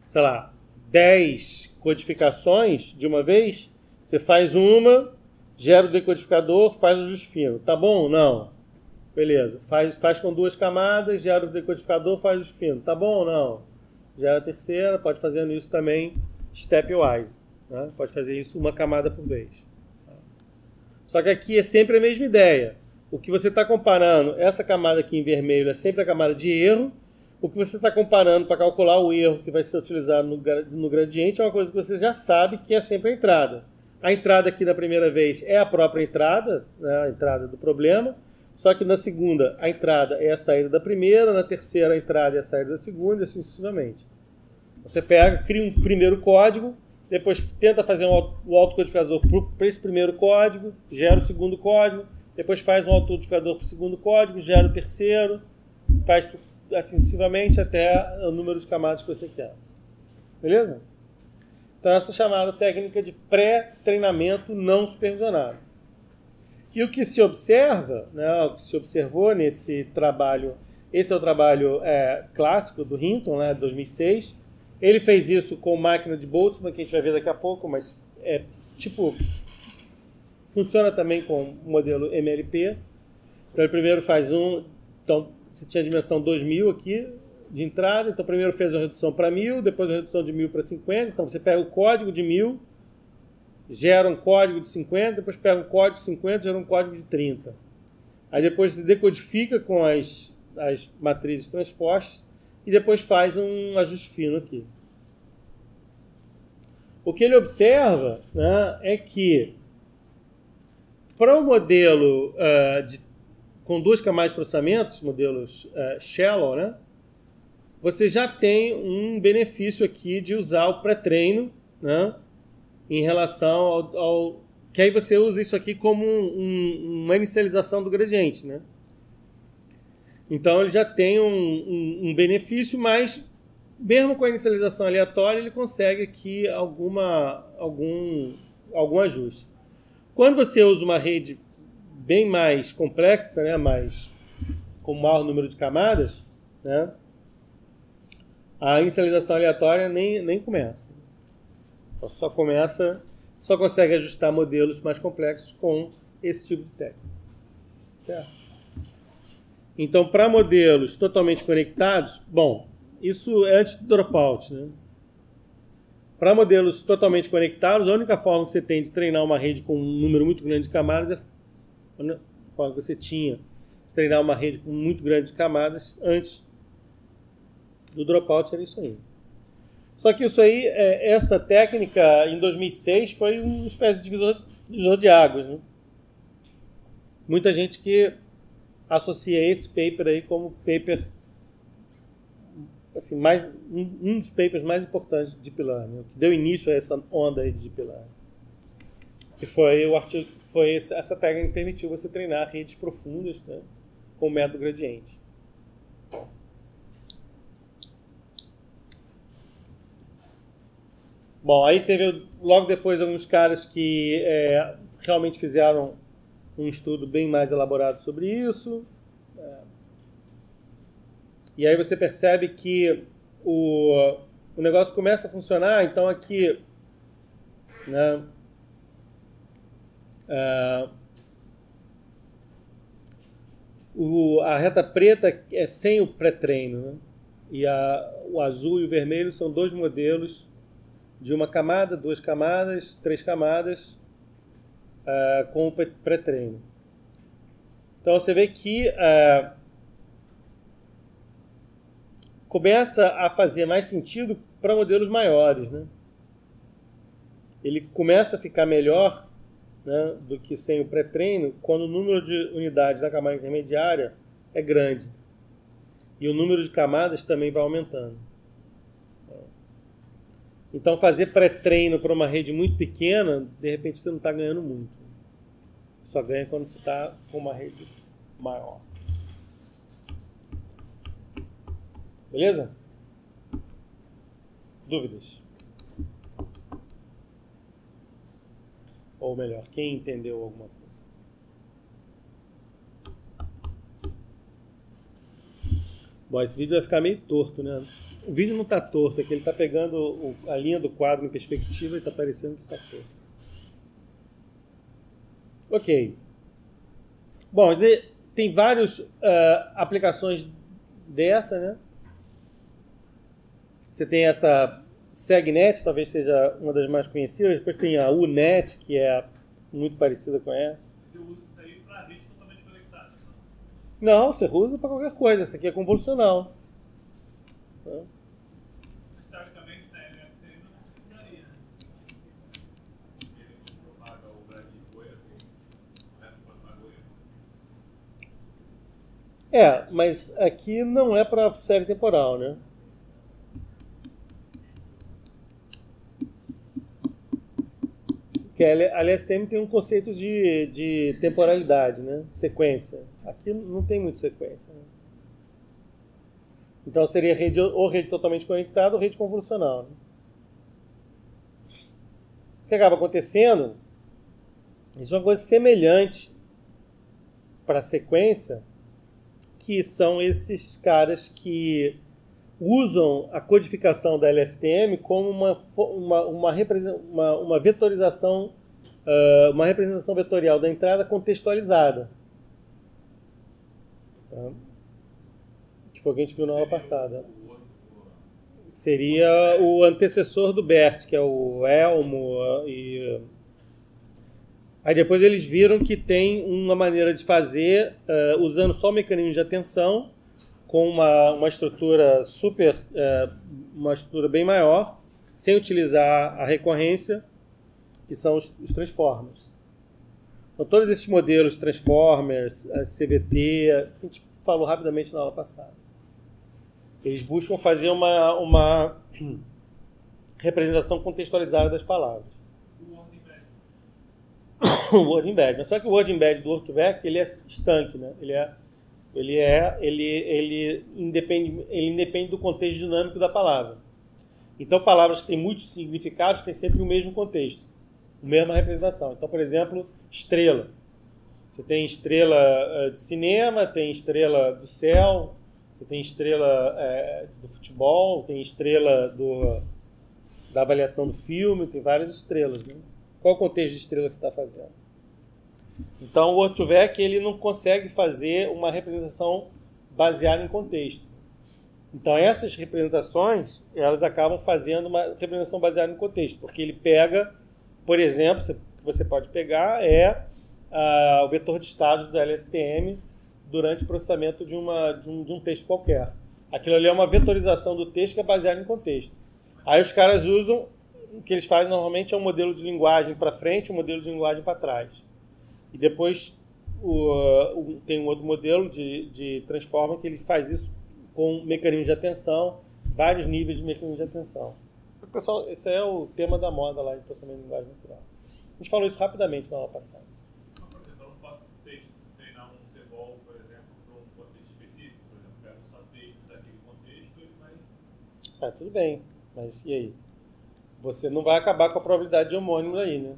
sei lá, 10 codificações de uma vez, você faz uma, gera o decodificador, faz o ajuste fino. Tá bom? Não. Beleza. Faz com 2 camadas, gera o decodificador, faz o ajuste fino. Tá bom? Não. Gera a terceira, pode fazendo isso também stepwise, né? Pode fazer isso uma camada por vez. Só que aqui é sempre a mesma ideia. O que você está comparando, essa camada aqui em vermelho é sempre a camada de erro. O que você está comparando para calcular o erro que vai ser utilizado no gradiente é uma coisa que você já sabe que é sempre a entrada. A entrada aqui da primeira vez é a própria entrada, né, a entrada do problema, só que na segunda a entrada é a saída da primeira, na terceira a entrada é a saída da segunda, e assim sucessivamente. Você pega, cria um primeiro código, depois tenta fazer o autocodificador para esse primeiro código, gera o segundo código, depois faz um autocodificador para o segundo código, gera o terceiro, faz assim sucessivamente até o número de camadas que você quer. Beleza? Então essa é a chamada técnica de pré-treinamento não supervisionado. E o que se observa, né, o que se observou nesse trabalho, esse é o trabalho clássico do Hinton, né, de 2006. Ele fez isso com máquina de Boltzmann, que a gente vai ver daqui a pouco, mas funciona também com o modelo MLP. Então ele primeiro faz então você tinha a dimensão 2000 aqui de entrada, então primeiro fez uma redução para 1000, depois uma redução de 1000 para 50, então você pega o código de 1000, gera um código de 50, depois pega um código de 50, gera um código de 30. Aí depois você decodifica com as matrizes transpostas e depois faz um ajuste fino aqui. O que ele observa, né, é que para um modelo com 2 camadas de processamento, modelos shallow, né, você já tem um benefício aqui de usar o pré-treino, né, em relação ao... que aí você usa isso aqui como uma inicialização do gradiente, né? Então ele já tem um benefício, mas mesmo com a inicialização aleatória, ele consegue aqui algum ajuste. Quando você usa uma rede bem mais complexa, né, com maior número de camadas, né, a inicialização aleatória nem começa. Só consegue ajustar modelos mais complexos com esse tipo de técnica. Certo? Então, para modelos totalmente conectados, bom, isso é antes do dropout, né? Para modelos totalmente conectados, a única forma que você tem de treinar uma rede com um número muito grande de camadas a forma que você tinha de treinar uma rede com muito grande de camadas antes do dropout era isso aí. Só que isso aí, essa técnica em 2006 foi uma espécie de divisor de águas, né? Muita gente que associa esse paper aí como paper, assim, um dos papers mais importantes de Deep Learning, que deu início a essa onda aí de Deep Learning. Que foi o artigo, essa técnica que permitiu você treinar redes profundas, né, com o método gradiente. Bom, aí teve logo depois alguns caras que realmente fizeram um estudo bem mais elaborado sobre isso. E aí você percebe que o negócio começa a funcionar. Então aqui, né, a reta preta é sem o pré-treino, né? E o azul e o vermelho são 2 modelos de uma camada, 2 camadas, 3 camadas com o pré-treino. Então você vê que começa a fazer mais sentido para modelos maiores, né? Ele começa a ficar melhor, né, do que sem o pré-treino quando o número de unidades na camada intermediária é grande. E o número de camadas também vai aumentando. Então fazer pré-treino para uma rede muito pequena, de repente você não está ganhando muito. Só ganha quando você está com uma rede maior. Beleza? Dúvidas? Ou melhor, quem entendeu alguma coisa? Bom, esse vídeo vai ficar meio torto, né? O vídeo não está torto, é que ele está pegando a linha do quadro em perspectiva e está parecendo que está torto. Ok. Bom, tem várias aplicações dessa, né? Você tem essa SegNet, talvez seja uma das mais conhecidas. Depois tem a UNet, que é muito parecida com essa. Você usa isso aí para rede totalmente conectada? Não, você usa para qualquer coisa. Essa aqui é convolucional. Teoricamente, na MST não precisaria, né? Mas aqui não é para série temporal, né? Porque a LSTM tem um conceito de temporalidade, né? Sequência. Aqui não tem muito sequência, né? Então seria ou rede totalmente conectada ou rede convolucional, né? O que acaba acontecendo, isso é uma coisa semelhante para a sequência, que são esses caras que usam a codificação da LSTM como uma vetorização, uma representação vetorial da entrada contextualizada. Tá? Que foi o que a gente viu na aula passada. Seria o antecessor do BERT, que é o Elmo. Aí depois eles viram que tem uma maneira de fazer usando só o mecanismo de atenção, com uma estrutura uma estrutura bem maior, sem utilizar a recorrência, que são os transformers. Então todos esses modelos, transformers, CVT, a gente falou rapidamente na aula passada. Eles buscam fazer uma representação contextualizada das palavras. O word embed. Mas só que o word embed do Word2Vec, ele é estanque, né? Ele independe do contexto dinâmico da palavra. Então, palavras que têm muitos significados têm sempre o mesmo contexto, a mesma representação. Então, por exemplo, estrela. Você tem estrela de cinema, tem estrela do céu, você tem estrela do futebol, tem estrela da avaliação do filme, tem várias estrelas, né? Qual o contexto de estrela que você está fazendo? Então, o Word2Vec ele não consegue fazer uma representação baseada em contexto. Então, essas representações, elas acabam fazendo uma representação baseada em contexto, porque ele pega, por exemplo, o que você pode pegar o vetor de estados do LSTM durante o processamento de um texto qualquer. Aquilo ali é uma vetorização do texto que é baseada em contexto. Aí os caras usam, o que eles fazem normalmente é um modelo de linguagem para frente e um modelo de linguagem para trás. E depois tem um outro modelo de transformer que ele faz isso com mecanismos de atenção, vários níveis de mecanismos de atenção. Pessoal, esse é o tema da moda lá de processamento de linguagem natural. A gente falou isso rapidamente na aula passada. Então, eu posso treinar um CBOL, por exemplo, para um contexto específico. Por exemplo, pego só texto daquele contexto e vai... Tudo bem, mas e aí? Você não vai acabar com a probabilidade de homônimo aí, né?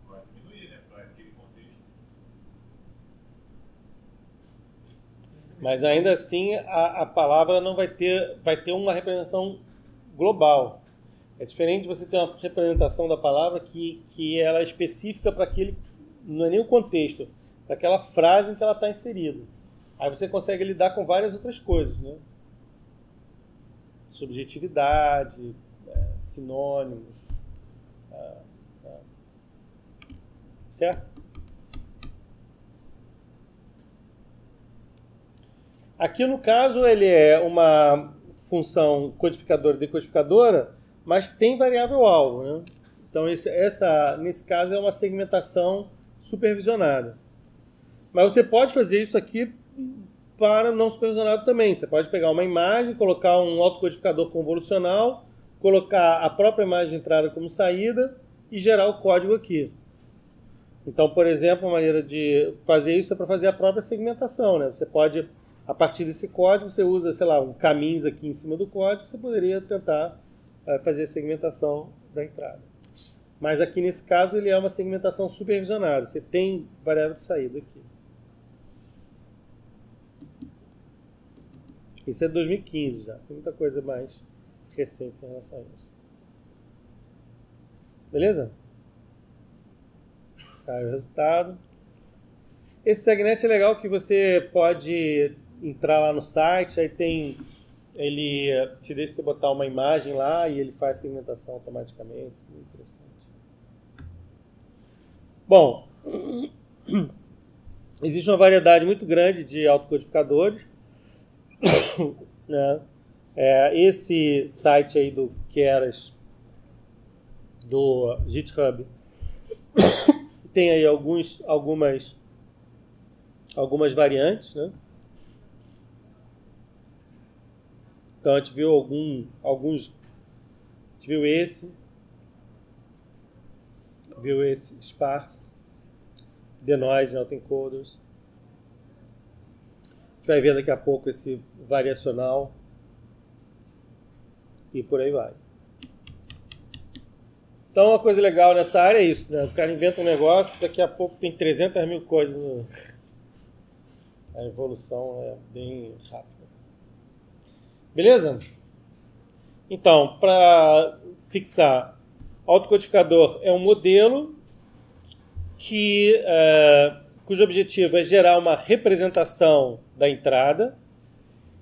Vai diminuir, né? Para aquele contexto. Mas ainda assim, a palavra não vai ter uma representação global. É diferente de você ter uma representação da palavra que ela é específica para aquele, não é nem o contexto, para aquela frase em que ela está inserida. Aí você consegue lidar com várias outras coisas, né? Subjetividade, sinônimos, certo? Aqui no caso ele é uma função codificadora e decodificadora, mas tem variável alvo, né? Então nesse caso é uma segmentação supervisionada. Mas você pode fazer isso aqui para não supervisionado também. Você pode pegar uma imagem, colocar um autocodificador convolucional, colocar a própria imagem de entrada como saída e gerar o código aqui. Então, por exemplo, uma maneira de fazer isso é para fazer a própria segmentação, né? Você pode, a partir desse código, você usa, sei lá, um caminhos aqui em cima do código, você poderia tentar fazer a segmentação da entrada. Mas aqui nesse caso ele é uma segmentação supervisionada. Você tem variável de saída aqui. Isso é 2015 já. Tem muita coisa mais recente em relação a isso. Beleza? Aí o resultado. Esse segnet é legal que você pode entrar lá no site, aí tem... Ele te deixa você botar uma imagem lá e ele faz segmentação automaticamente. Muito interessante. Bom, existe uma variedade muito grande de autocodificadores. Né? Esse site aí do Keras, do GitHub, tem aí algumas algumas variantes, né? Então a gente viu alguns, a gente viu esse sparse, denoise em autoencoders. A gente vai ver daqui a pouco esse variacional e por aí vai. Então, uma coisa legal nessa área é isso, né? O cara inventa um negócio, daqui a pouco tem 300 mil coisas. A evolução é bem rápida. Beleza? Então, para fixar, autocodificador é um modelo cujo objetivo é gerar uma representação da entrada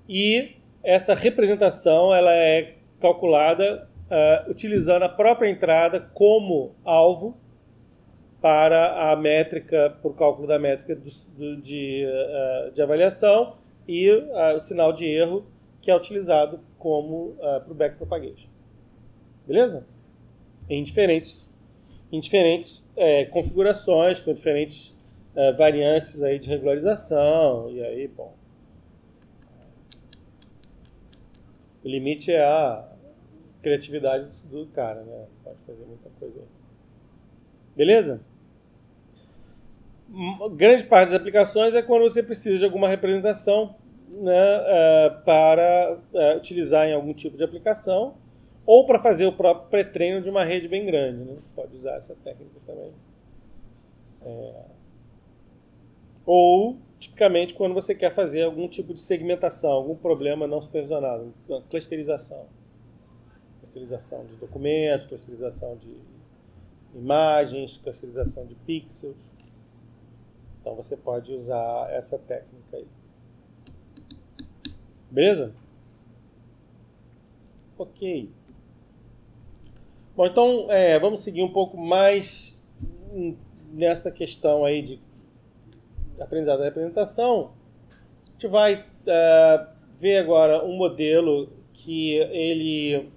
e essa representação ela é calculada utilizando a própria entrada como alvo para a métrica, por cálculo da métrica de avaliação e o sinal de erro que é utilizado como para o backpropagation. Beleza? Em diferentes configurações, com diferentes variantes aí de regularização, e aí, bom, o limite é a criatividade do cara, né? Pode fazer muita coisa aí. Beleza? Grande parte das aplicações é quando você precisa de alguma representação, né, para utilizar em algum tipo de aplicação ou para fazer o próprio pré-treino de uma rede bem grande, né? Você pode usar essa técnica também. Ou, tipicamente, quando você quer fazer algum tipo de segmentação, algum problema não supervisionado, uma clusterização. Clusterização de documentos, clusterização de imagens, clusterização de pixels. Então você pode usar essa técnica aí. Beleza? Ok. Bom, então vamos seguir um pouco mais nessa questão aí de aprendizado da representação. A gente vai ver agora um modelo que ele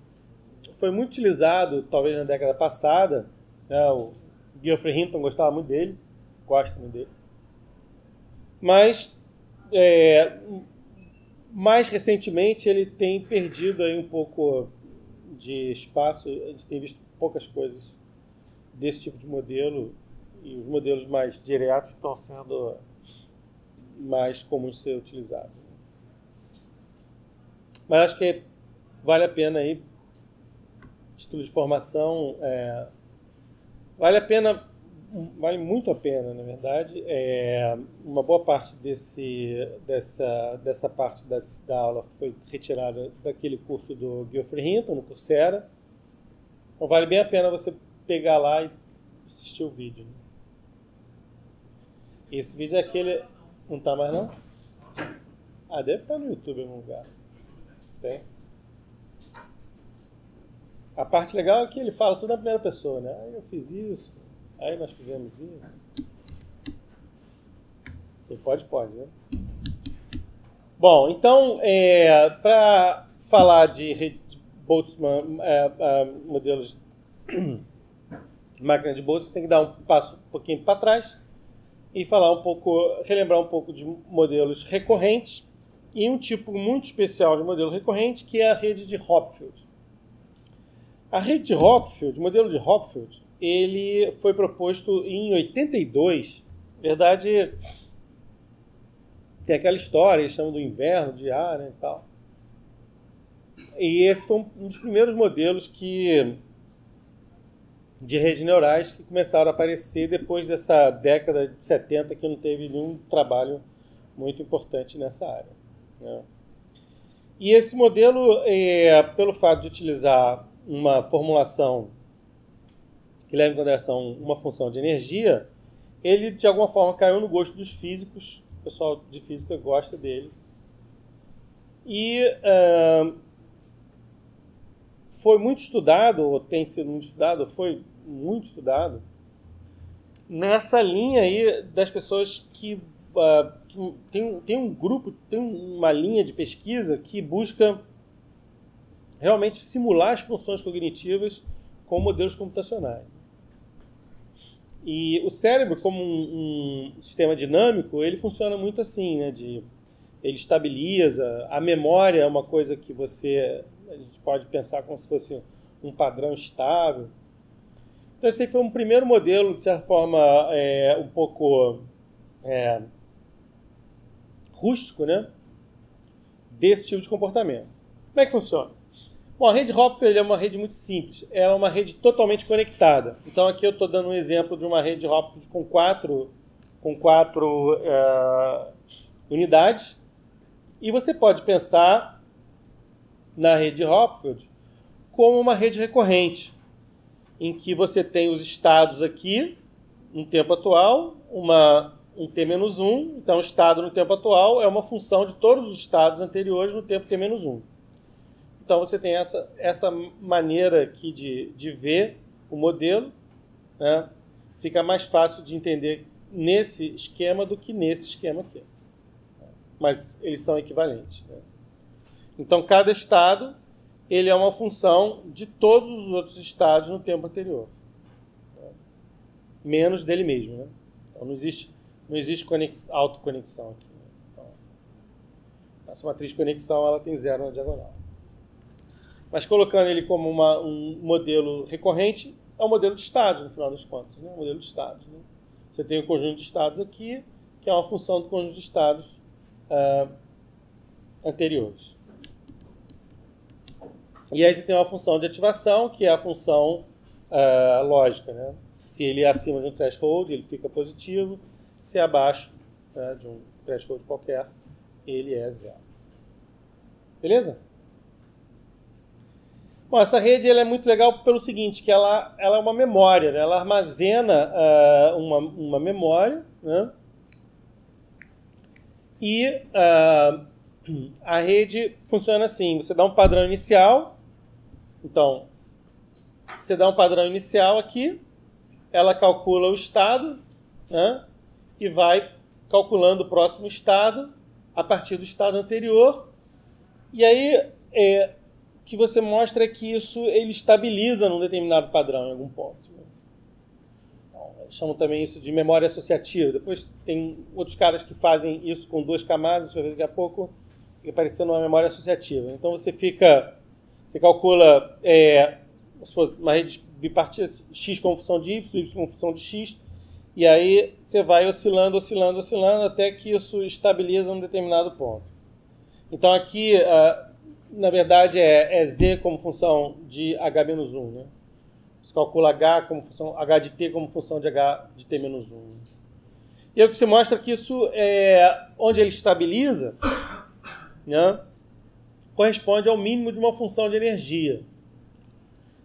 foi muito utilizado, talvez na década passada, né? O Geoffrey Hinton gostava muito dele, gosta muito dele. Mas, mais recentemente, ele tem perdido aí um pouco de espaço. A gente tem visto poucas coisas desse tipo de modelo e os modelos mais diretos estão sendo mais comuns de ser utilizados. Mas acho que vale a pena aí, título de formação, vale muito a pena, na verdade. Uma boa parte dessa parte da aula foi retirada daquele curso do Geoffrey Hinton, no Coursera. Então vale bem a pena você pegar lá e assistir o vídeo. Esse vídeo é aquele... Não tá mais não? Ah, deve estar no YouTube em algum lugar. Tem. A parte legal é que ele fala tudo na primeira pessoa, né? Aí eu fiz isso, aí nós fizemos isso. E pode, né? Bom, então, para falar de redes de Boltzmann, modelos de máquina de Boltzmann, tem que dar um passo um pouquinho para trás e relembrar um pouco de modelos recorrentes e um tipo muito especial de modelo recorrente, que é a rede de Hopfield. A rede de Hopfield, o modelo de Hopfield, ele foi proposto em 82. Na verdade, tem aquela história, eles chamam do inverno de A, né, e tal. E esse foi um dos primeiros modelos de redes neurais que começaram a aparecer depois dessa década de 70, que não teve nenhum trabalho muito importante nessa área, né? E esse modelo, pelo fato de utilizar uma formulação que leva em consideração uma função de energia, ele de alguma forma caiu no gosto dos físicos. O pessoal de física gosta dele. E foi muito estudado, ou tem sido muito estudado, foi muito estudado nessa linha aí das pessoas que tem um grupo, tem uma linha de pesquisa que busca realmente simular as funções cognitivas com modelos computacionais. E o cérebro, como um sistema dinâmico, ele funciona muito assim, né? Ele estabiliza. A memória é uma coisa que a gente pode pensar como se fosse um padrão estável. Então esse aí foi um primeiro modelo, de certa forma, um pouco rústico, né? Desse tipo de comportamento. Como é que funciona? Bom, a rede Hopfield é uma rede muito simples. Ela é uma rede totalmente conectada. Então aqui eu estou dando um exemplo de uma rede Hopfield com quatro unidades. E você pode pensar na rede Hopfield como uma rede recorrente, em que você tem os estados aqui, no tempo atual, um t-1. Então, o estado no tempo atual é uma função de todos os estados anteriores no tempo t-1. Então, você tem essa maneira aqui de ver o modelo, né? Fica mais fácil de entender nesse esquema do que nesse esquema aqui. Mas eles são equivalentes, né? Então, cada estado ele é uma função de todos os outros estados no tempo anterior, né? Menos dele mesmo, né? Então, não existe autoconexão aqui, né? Então, essa matriz de conexão ela tem 0 na diagonal. Mas colocando ele como um modelo recorrente, é um modelo de estados, no final das contas, né? Um modelo de estados, né? Você tem o conjunto de estados aqui, que é uma função do conjunto de estados anteriores. E aí você tem uma função de ativação, que é a função lógica, né? Se ele é acima de um threshold, ele fica positivo. Se é abaixo, né, de um threshold qualquer, ele é 0. Beleza? Bom, essa rede ela é muito legal pelo seguinte, que ela é uma memória, né? Ela armazena uma memória, né? E a rede funciona assim, você dá um padrão inicial, então, você dá um padrão inicial aqui, ela calcula o estado, né? E vai calculando o próximo estado a partir do estado anterior. E aí, o que você mostra é que ele estabiliza num determinado padrão em algum ponto. Então, chamam também isso de memória associativa. Depois tem outros caras que fazem isso com 2 camadas, daqui a pouco fica parecendo uma memória associativa. Então você calcula uma rede bipartida, x como função de y como função de x, e aí você vai oscilando até que isso estabiliza num determinado ponto. Então aqui, na verdade, é z como função de h-1, né? Você calcula h como função, h de t como função de h de t-1. E aí o que você mostra que isso, onde ele estabiliza, né, corresponde ao mínimo de uma função de energia.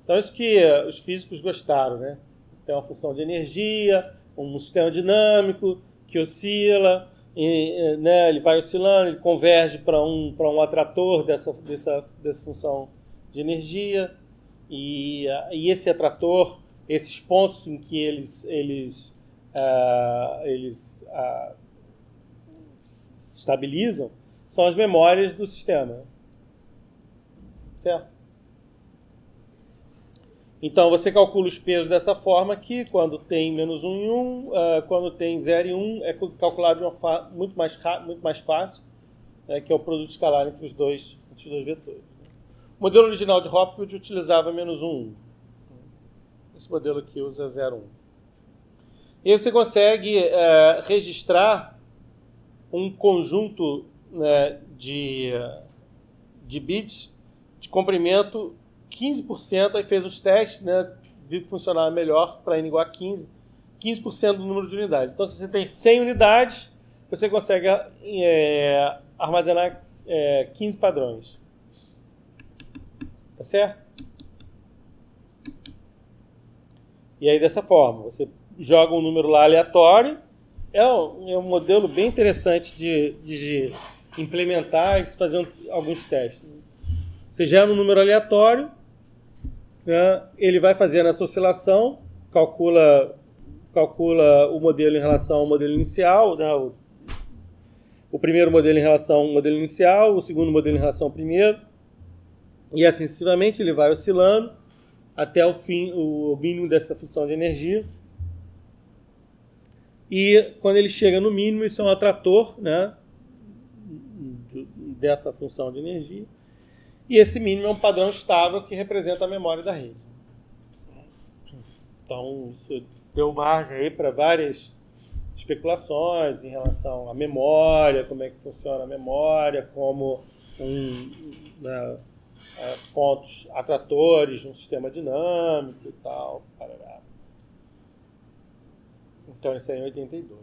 Então isso que os físicos gostaram, né? Você tem uma função de energia, um sistema dinâmico que oscila, né, ele vai oscilando, ele converge para um atrator dessa função de energia, e esse atrator, esses pontos em que eles se estabilizam, são as memórias do sistema. Certo? Então, você calcula os pesos dessa forma que, quando tem -1 em 1, quando tem 0 em 1, é calculado de uma forma muito mais fácil, que é o produto escalar entre os dois vetores. O modelo original de Hopfield utilizava -1, 1. Esse modelo aqui usa 0, 1. E aí você consegue registrar um conjunto, né, de bits de comprimento 15%, aí fez os testes, né, viu que funcionava melhor para n igual a 15, 15% do número de unidades. Então, se você tem 100 unidades, você consegue armazenar 15 padrões. Tá certo? E aí, dessa forma, você joga um número lá aleatório. É um modelo bem interessante de implementar e fazer alguns testes. Você gera um número aleatório, né, ele vai fazendo essa oscilação, calcula o modelo em relação ao modelo inicial, né, o primeiro modelo em relação ao modelo inicial, o segundo modelo em relação ao primeiro, e assim sucessivamente ele vai oscilando até o mínimo dessa função de energia. E quando ele chega no mínimo, isso é um atrator, né, dessa função de energia. E esse mínimo é um padrão estável que representa a memória da rede. Então, isso deu margem aí para várias especulações em relação à memória, como é que funciona a memória, como né, pontos atratores de um sistema dinâmico e tal. Parará. Então, isso aí é em 82.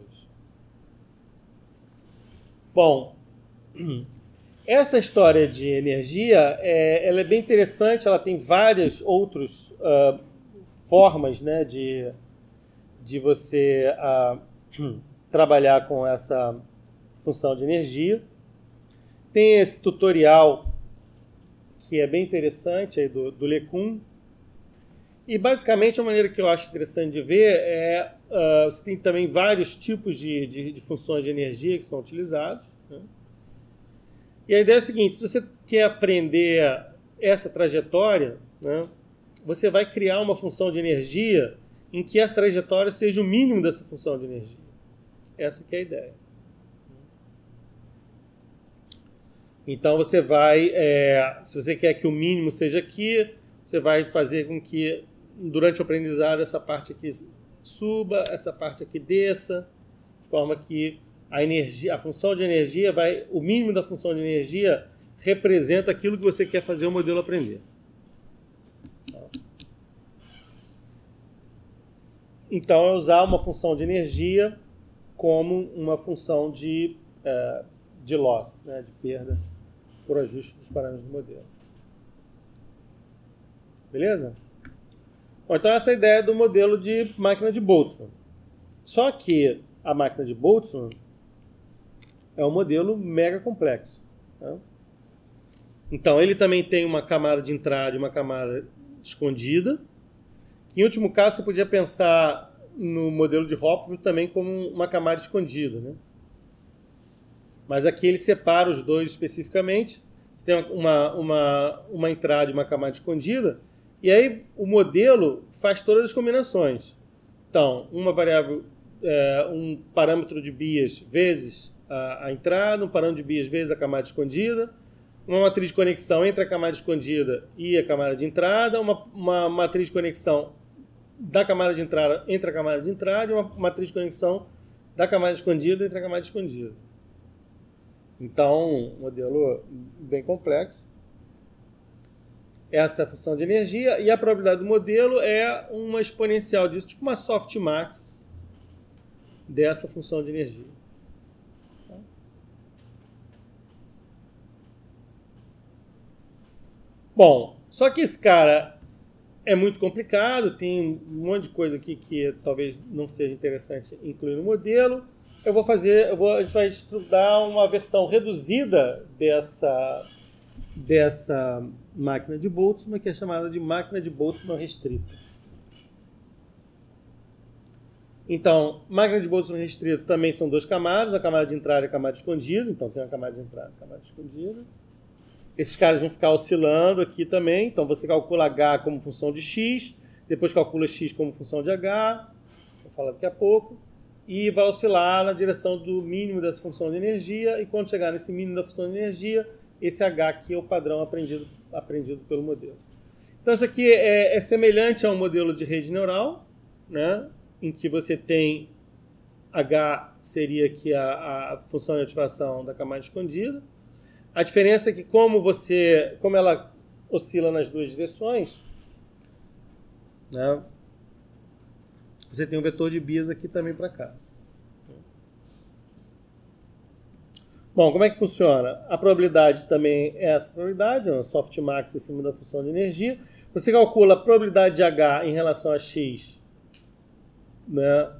Bom, essa história de energia, ela é bem interessante, ela tem várias outras formas, né, de você trabalhar com essa função de energia. Tem esse tutorial que é bem interessante aí do LeCun. E basicamente a maneira que eu acho interessante de ver você tem também vários tipos de funções de energia que são utilizados, né? E a ideia é o seguinte: se você quer aprender essa trajetória, né, você vai criar uma função de energia em que essa trajetória seja o mínimo dessa função de energia. Essa que é a ideia. Então você vai, se você quer que o mínimo seja aqui, você vai fazer com que durante o aprendizado essa parte aqui suba, essa parte aqui desça, de forma que a função de energia o mínimo da função de energia representa aquilo que você quer fazer o modelo aprender. Então, é usar uma função de energia como uma função de loss, né, de perda por ajuste dos parâmetros do modelo. Beleza? Bom, então, essa é a ideia do modelo de máquina de Boltzmann. Só que a máquina de Boltzmann é um modelo mega complexo, tá? Então, ele também tem uma camada de entrada e uma camada escondida. Que, em último caso, você podia pensar no modelo de Hopf também como uma camada escondida, né? Mas aqui ele separa os dois especificamente. Você tem uma entrada e uma camada escondida, e aí o modelo faz todas as combinações. Então, uma variável, um parâmetro de Bias vezes a entrada, um parâmetro de Bias vezes a camada escondida, uma matriz de conexão entre a camada escondida e a camada de entrada, uma matriz de conexão da camada de entrada entre a camada de entrada e uma matriz de conexão da camada escondida entre a camada escondida. Então, um modelo bem complexo. Essa é a função de energia, e a probabilidade do modelo é uma exponencial disso, tipo uma softmax dessa função de energia. Bom, só que esse cara é muito complicado, tem um monte de coisa aqui que talvez não seja interessante incluir no modelo. A gente vai estudar uma versão reduzida dessa máquina de Boltzmann, que é chamada de máquina de Boltzmann restrita. Então, máquina de Boltzmann restrita também são duas camadas, a camada de entrada e a camada escondida. Então, tem a camada de entrada e a camada escondida. Esses caras vão ficar oscilando aqui também. Então, você calcula H como função de X, depois calcula X como função de H, vou falar daqui a pouco, e vai oscilar na direção do mínimo dessa função de energia, e quando chegar nesse mínimo da função de energia, esse H aqui é o padrão aprendido pelo modelo. Então, isso aqui é semelhante a um modelo de rede neural, né, em que você tem H seria aqui a função de ativação da camada escondida. A diferença é que como ela oscila nas duas direções, né, você tem um vetor de Bias aqui também para cá. Bom, como é que funciona? A probabilidade também é essa probabilidade, é uma softmax em cima da função de energia. Você calcula a probabilidade de H em relação a X, né,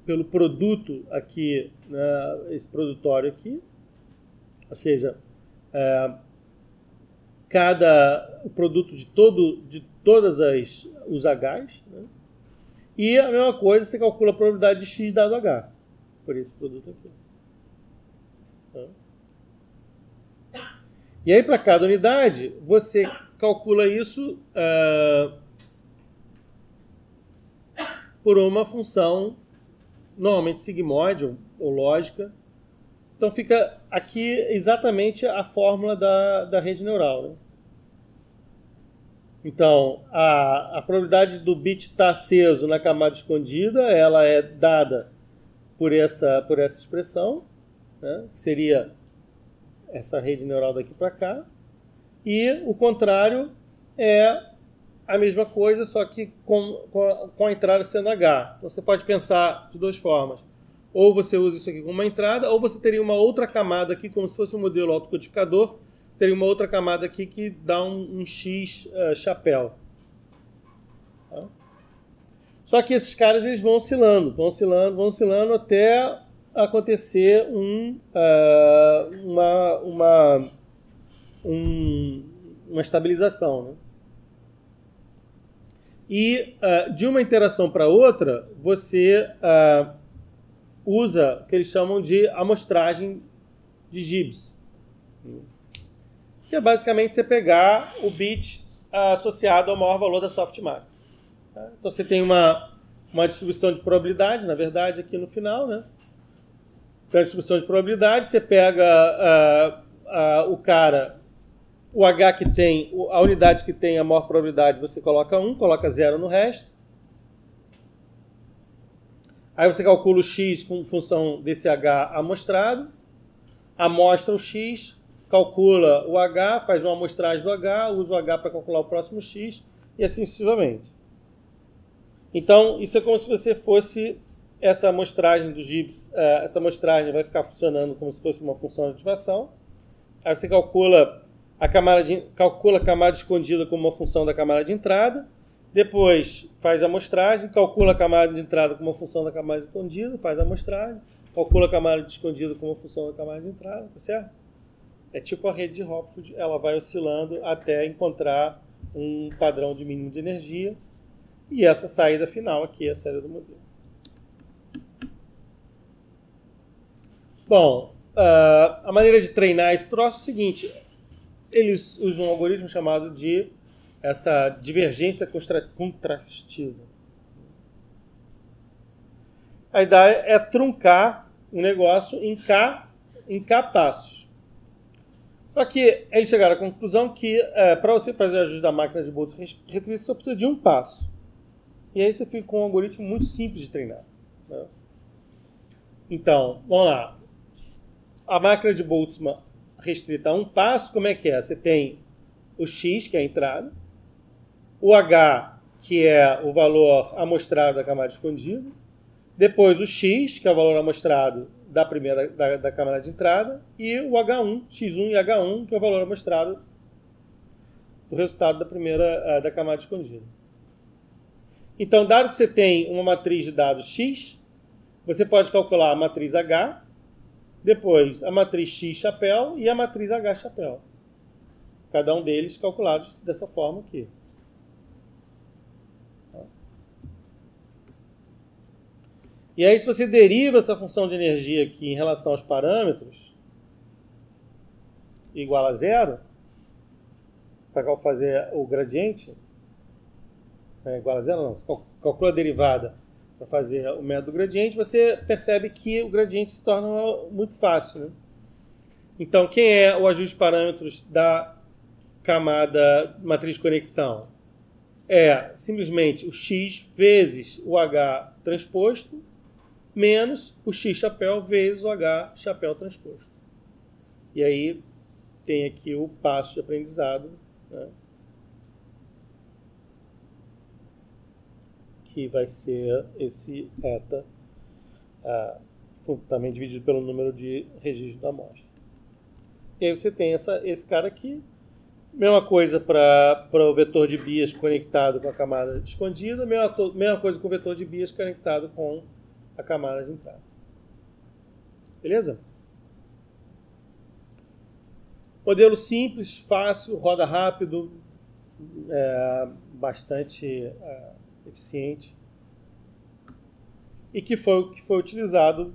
pelo produto aqui, né, esse produtório aqui. Ou seja, o produto de todas os Hs, né? E a mesma coisa, você calcula a probabilidade de X dado H, por esse produto aqui. Tá? E aí, para cada unidade, você calcula isso por uma função normalmente sigmoide ou lógica. Então fica aqui exatamente a fórmula da rede neural, né? Então, a probabilidade do bit estar aceso na camada escondida, ela é dada por essa expressão, né? Que seria essa rede neural daqui para cá. E o contrário é a mesma coisa, só que com a entrada sendo H. Então você pode pensar de duas formas. Ou você usa isso aqui como uma entrada, ou você teria uma outra camada aqui, como se fosse um modelo autocodificador. Você teria uma outra camada aqui que dá um X chapéu. Tá? Só que esses caras eles vão oscilando até acontecer uma estabilização, né? E de uma interação para outra, você usa o que eles chamam de amostragem de Gibbs, que é basicamente você pegar o bit associado ao maior valor da softmax. Tá? Então você tem uma distribuição de probabilidade, na verdade, aqui no final, né? Então a distribuição de probabilidade, você pega o H que tem, a unidade que tem a maior probabilidade, você coloca 1, coloca 0 no resto. Aí você calcula o X com função desse H amostrado, amostra o X, calcula o H, faz uma amostragem do H, usa o H para calcular o próximo X, e assim sucessivamente. Então, isso é como se você fosse essa amostragem do Gibbs, essa amostragem vai ficar funcionando como se fosse uma função de ativação. Aí você calcula a camada escondida como uma função da camada de entrada, depois faz a amostragem, calcula a camada de entrada como uma função da camada escondida, faz a amostragem, calcula a camada de escondida como uma função da camada de entrada, tá certo? É tipo a rede de Hopfield, ela vai oscilando até encontrar um padrão de mínimo de energia, e essa saída final aqui é a saída do modelo. Bom, a maneira de treinar esse troço é o seguinte: eles usam um algoritmo chamado de essa divergência contrastiva. A ideia é truncar um negócio em K passos. Só que eles chegaram à conclusão que para você fazer o ajuste da máquina de Boltzmann retriz, você só precisa de um passo. E aí você fica com um algoritmo muito simples de treinar, né? Então, vamos lá. A máquina de Boltzmann restrita a um passo, como é que é? Você tem o X, que é a entrada, o H, que é o valor amostrado da camada escondida, depois o X, que é o valor amostrado da primeira da camada de entrada, e o H1, X1 e H1, que é o valor amostrado do resultado da primeira da camada escondida. Então, dado que você tem uma matriz de dados X, você pode calcular a matriz H, depois a matriz X chapéu e a matriz H chapéu. Cada um deles calculados dessa forma aqui. E aí, se você deriva essa função de energia aqui em relação aos parâmetros, igual a zero, para fazer o gradiente, igual a zero não, você calcula a derivada para fazer o método gradiente, você percebe que o gradiente se torna muito fácil, né? Então, quem é o ajuste de parâmetros da camada matriz de conexão? É simplesmente o X vezes o H transposto menos o X chapéu vezes o H chapéu transposto. E aí tem aqui o passo de aprendizado, né? Que vai ser esse eta, também dividido pelo número de registros da amostra. E aí você tem esse cara aqui. Mesma coisa para o vetor de Bias conectado com a camada escondida, mesma coisa com o vetor de Bias conectado com a camada de entrada. Beleza? Modelo simples, fácil, roda rápido, bastante eficiente, e que foi utilizado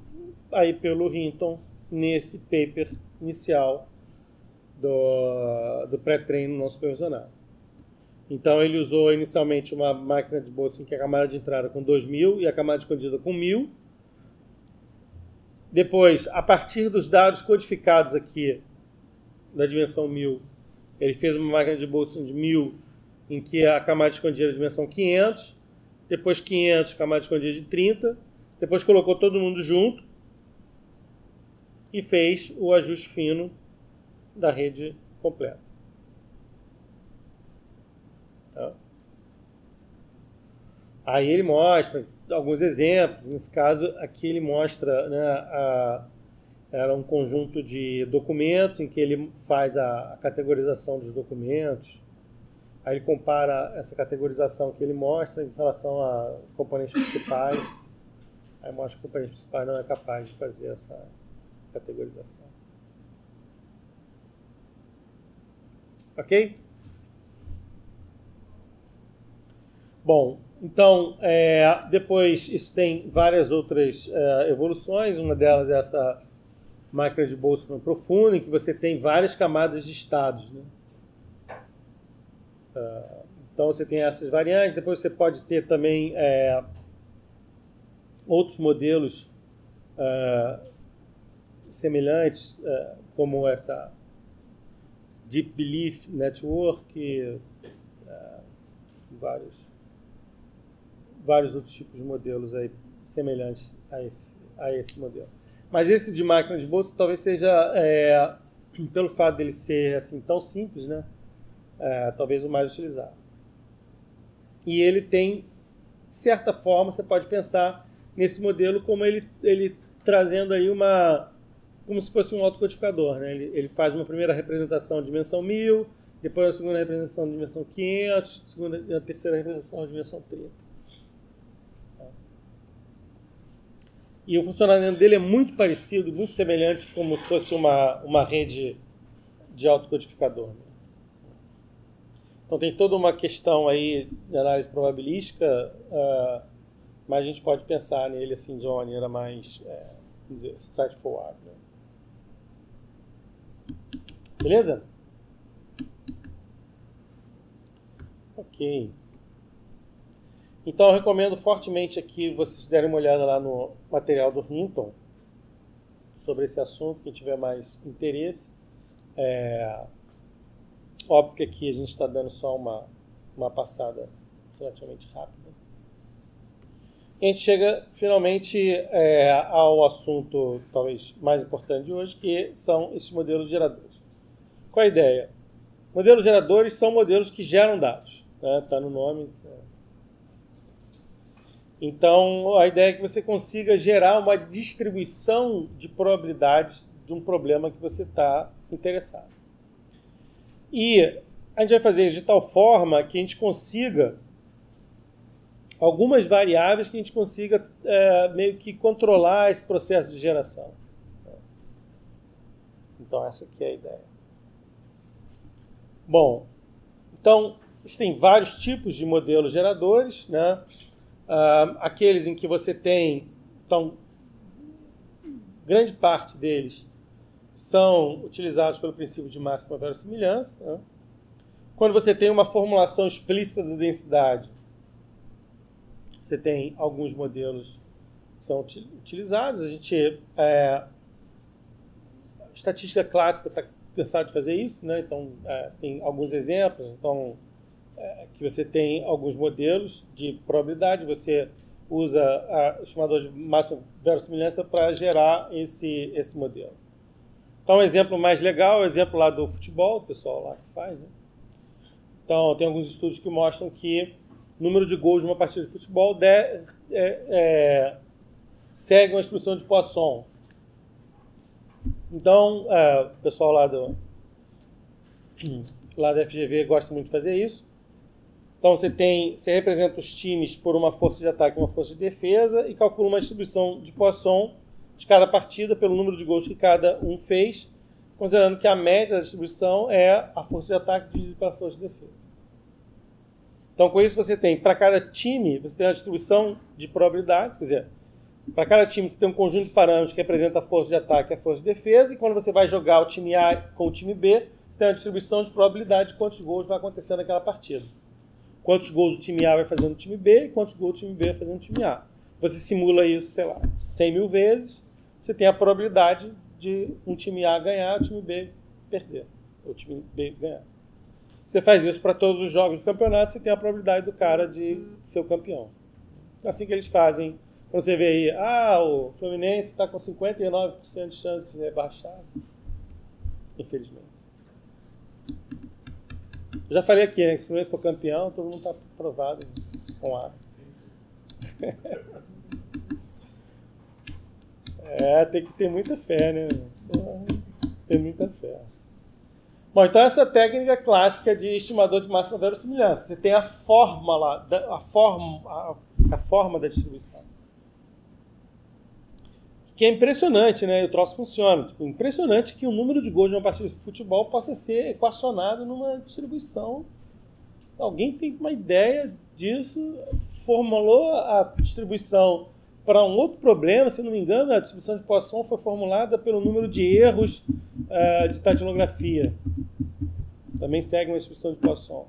aí pelo Hinton nesse paper inicial do pré-treino não supervisionado. Então ele usou inicialmente uma máquina de Boltzmann que é a camada de entrada com 2000 e a camada escondida com 1000, Depois, a partir dos dados codificados aqui da dimensão 1000, ele fez uma máquina de Boltzmann de 1000, em que a camada escondida era a dimensão 500, depois 500, camada escondida de 30, depois colocou todo mundo junto e fez o ajuste fino da rede completa. Tá? Aí ele mostra alguns exemplos. Nesse caso, aqui ele mostra, né, era um conjunto de documentos em que ele faz a categorização dos documentos. Aí ele compara essa categorização que ele mostra em relação a componentes principais. Aí mostra que o componente principal não é capaz de fazer essa categorização. Ok? Bom, então, depois isso tem várias outras evoluções. Uma delas é essa máquina de Boltzmann profunda, em que você tem várias camadas de estados, né? Então você tem essas variantes. Depois você pode ter também outros modelos semelhantes, como essa Deep Belief Network, vários outros tipos de modelos aí semelhantes a esse modelo. Mas esse de máquina de Boltzmann talvez seja, pelo fato dele ser assim, tão simples, né? Talvez o mais utilizado. E ele tem, de certa forma, você pode pensar nesse modelo como ele trazendo aí como se fosse um autocodificador, né? Ele faz uma primeira representação de dimensão 1000, depois uma segunda representação de dimensão 500, a terceira representação de dimensão 30. Tá? E o funcionamento dele é muito parecido, muito semelhante, como se fosse uma rede de autocodificador. Então tem toda uma questão aí de análise probabilística, mas a gente pode pensar nele assim de uma maneira mais, vamos dizer, straightforward. Né? Beleza? Ok. Então eu recomendo fortemente aqui vocês derem uma olhada lá no material do Hinton sobre esse assunto, quem tiver mais interesse. Óbvio que aqui a gente está dando só uma passada relativamente rápida. E a gente chega finalmente ao assunto talvez mais importante de hoje, que são esses modelos geradores. Qual a ideia? Modelos geradores são modelos que geram dados. Está no nome. Então a ideia é que você consiga gerar uma distribuição de probabilidades de um problema que você está interessado. E a gente vai fazer isso de tal forma que a gente consiga algumas variáveis que a gente consiga meio que controlar esse processo de geração. Então essa aqui é a ideia. Bom, então existem vários tipos de modelos geradores, né? Aqueles em que você tem, então, grande parte deles são utilizados pelo princípio de máxima verossimilhança. Né? Quando você tem uma formulação explícita da densidade, você tem alguns modelos que são utilizados. A estatística clássica está cansada de fazer isso, né? Então, você tem alguns exemplos. Então, que você tem alguns modelos de probabilidade, você usa o chamador de máxima verossimilhança para gerar esse modelo. Então, um exemplo mais legal é o exemplo lá do futebol, o pessoal lá que faz, né? Então, tem alguns estudos que mostram que o número de gols de uma partida de futebol segue uma distribuição de Poisson. Então, o pessoal lá da FGV gosta muito de fazer isso. Então, você representa os times por uma força de ataque e uma força de defesa e calcula uma distribuição de Poisson de cada partida pelo número de gols que cada um fez, considerando que a média da distribuição é a força de ataque dividida pela força de defesa. Então, com isso, você tem, para cada time, você tem uma distribuição de probabilidades, quer dizer, para cada time você tem um conjunto de parâmetros que representa a força de ataque e a força de defesa, e quando você vai jogar o time A com o time B, você tem uma distribuição de probabilidade de quantos gols vai acontecer naquela partida. Quantos gols o time A vai fazer no time B e quantos gols o time B vai fazer no time A. Você simula isso, sei lá, 100 mil vezes, você tem a probabilidade de um time A ganhar, o time B perder, ou o time B ganhar. Você faz isso para todos os jogos do campeonato, você tem a probabilidade do cara de ser o campeão. É assim que eles fazem. Quando você vê aí, o Fluminense está com 59% de chance de ser rebaixado. Infelizmente. Eu já falei aqui, né, que se o Fluminense for campeão, todo mundo está aprovado com A. Tem que ter muita fé, né? Tem muita fé. Bom, então essa técnica clássica de estimador de máxima verossimilhança. Você tem a forma lá, a forma da distribuição. Que é impressionante, né? O troço funciona. Tipo, impressionante que o número de gols de uma partida de futebol possa ser equacionado numa distribuição. Alguém tem uma ideia disso, formulou a distribuição para um outro problema. Se não me engano, a distribuição de Poisson foi formulada pelo número de erros de tatilografia. Também segue uma distribuição de Poisson.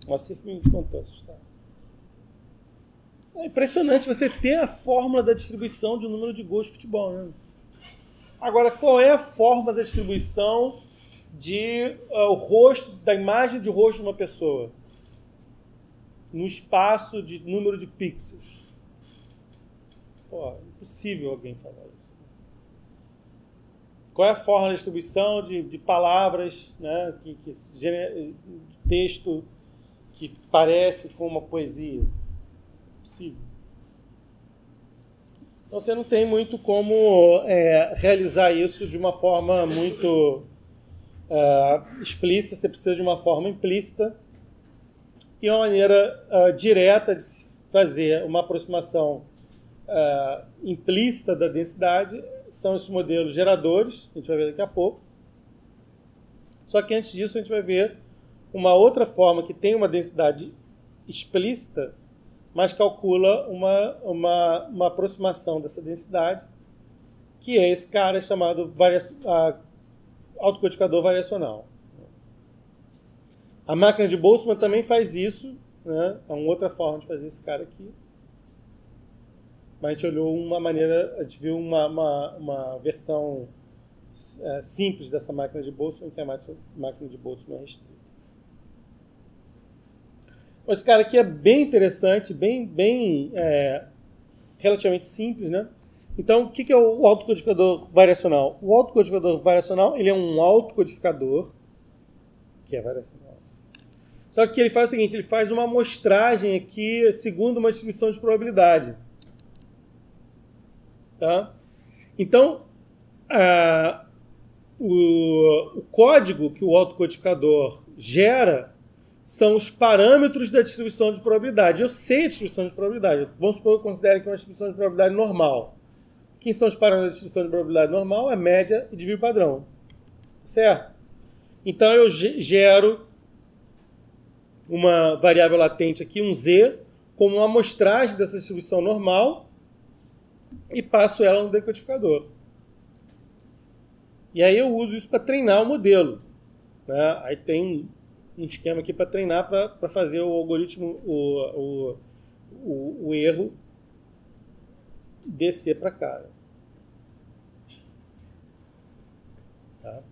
Mas sempre me contou essa história. É impressionante você ter a fórmula da distribuição de um número de gols de futebol, né? Agora, qual é a forma da distribuição de da imagem de rosto de uma pessoa no espaço de número de pixels? Pô, impossível alguém falar isso. Qual é a forma da distribuição de palavras, né, texto que parece com uma poesia? Possível. Então você não tem muito como realizar isso de uma forma muito explícita, você precisa de uma forma implícita e uma maneira direta de se fazer uma aproximação implícita da densidade são esses modelos geradores, a gente vai ver daqui a pouco. Só que antes disso a gente vai ver uma outra forma que tem uma densidade explícita, mas calcula uma aproximação dessa densidade, que é esse cara chamado autocodificador variacional. A máquina de Boltzmann também faz isso, né? É uma outra forma de fazer esse cara aqui. Mas a gente olhou uma maneira, a gente viu uma versão simples dessa máquina de Boltzmann, que é a máquina de Boltzmann restrita. Esse cara aqui é bem interessante, bem relativamente simples, né? Então, o que é o autocodificador variacional? O autocodificador variacional, ele é um autocodificador que é variacional. Só que o que ele faz é o seguinte, ele faz uma amostragem aqui segundo uma distribuição de probabilidade. Tá? Então, o código que o autocodificador gera são os parâmetros da distribuição de probabilidade. Eu sei a distribuição de probabilidade. Vamos supor que eu considere que é uma distribuição de probabilidade normal. Quem são os parâmetros da distribuição de probabilidade normal? É média e desvio padrão. Certo? Então eu gero uma variável latente aqui, um z, como uma amostragem dessa distribuição normal e passo ela no decodificador. E aí eu uso isso para treinar o modelo. Né? Aí tem um esquema aqui para treinar, para fazer o algoritmo, o erro descer para cá. Tá?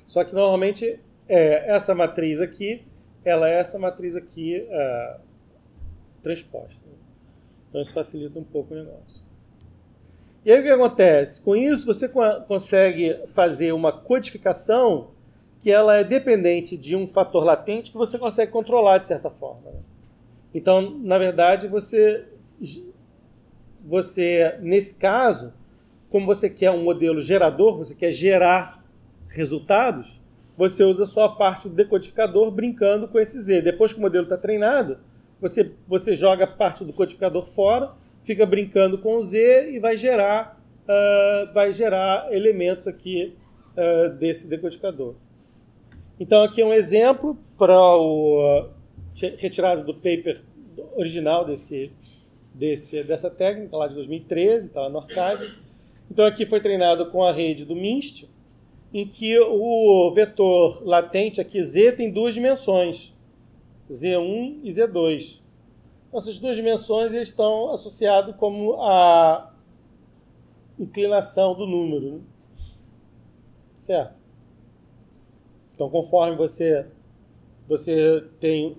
Só que normalmente essa matriz aqui, ela é essa matriz aqui transposta. Então isso facilita um pouco o negócio. E aí o que acontece? Com isso você consegue fazer uma codificação que ela é dependente de um fator latente que você consegue controlar de certa forma. Então, na verdade, você nesse caso, como você quer um modelo gerador, você quer gerar resultados, você usa só a parte do decodificador brincando com esse Z. Depois que o modelo está treinado, você joga a parte do codificador fora, fica brincando com o Z e vai gerar elementos aqui desse decodificador. Então aqui é um exemplo retirado do paper original dessa técnica lá de 2013, está lá no archive. Então aqui foi treinado com a rede do MINST, em que o vetor latente aqui Z tem duas dimensões, Z1 e Z2. Essas duas dimensões eles estão associados como inclinação do número, né? Certo? Então, conforme você tem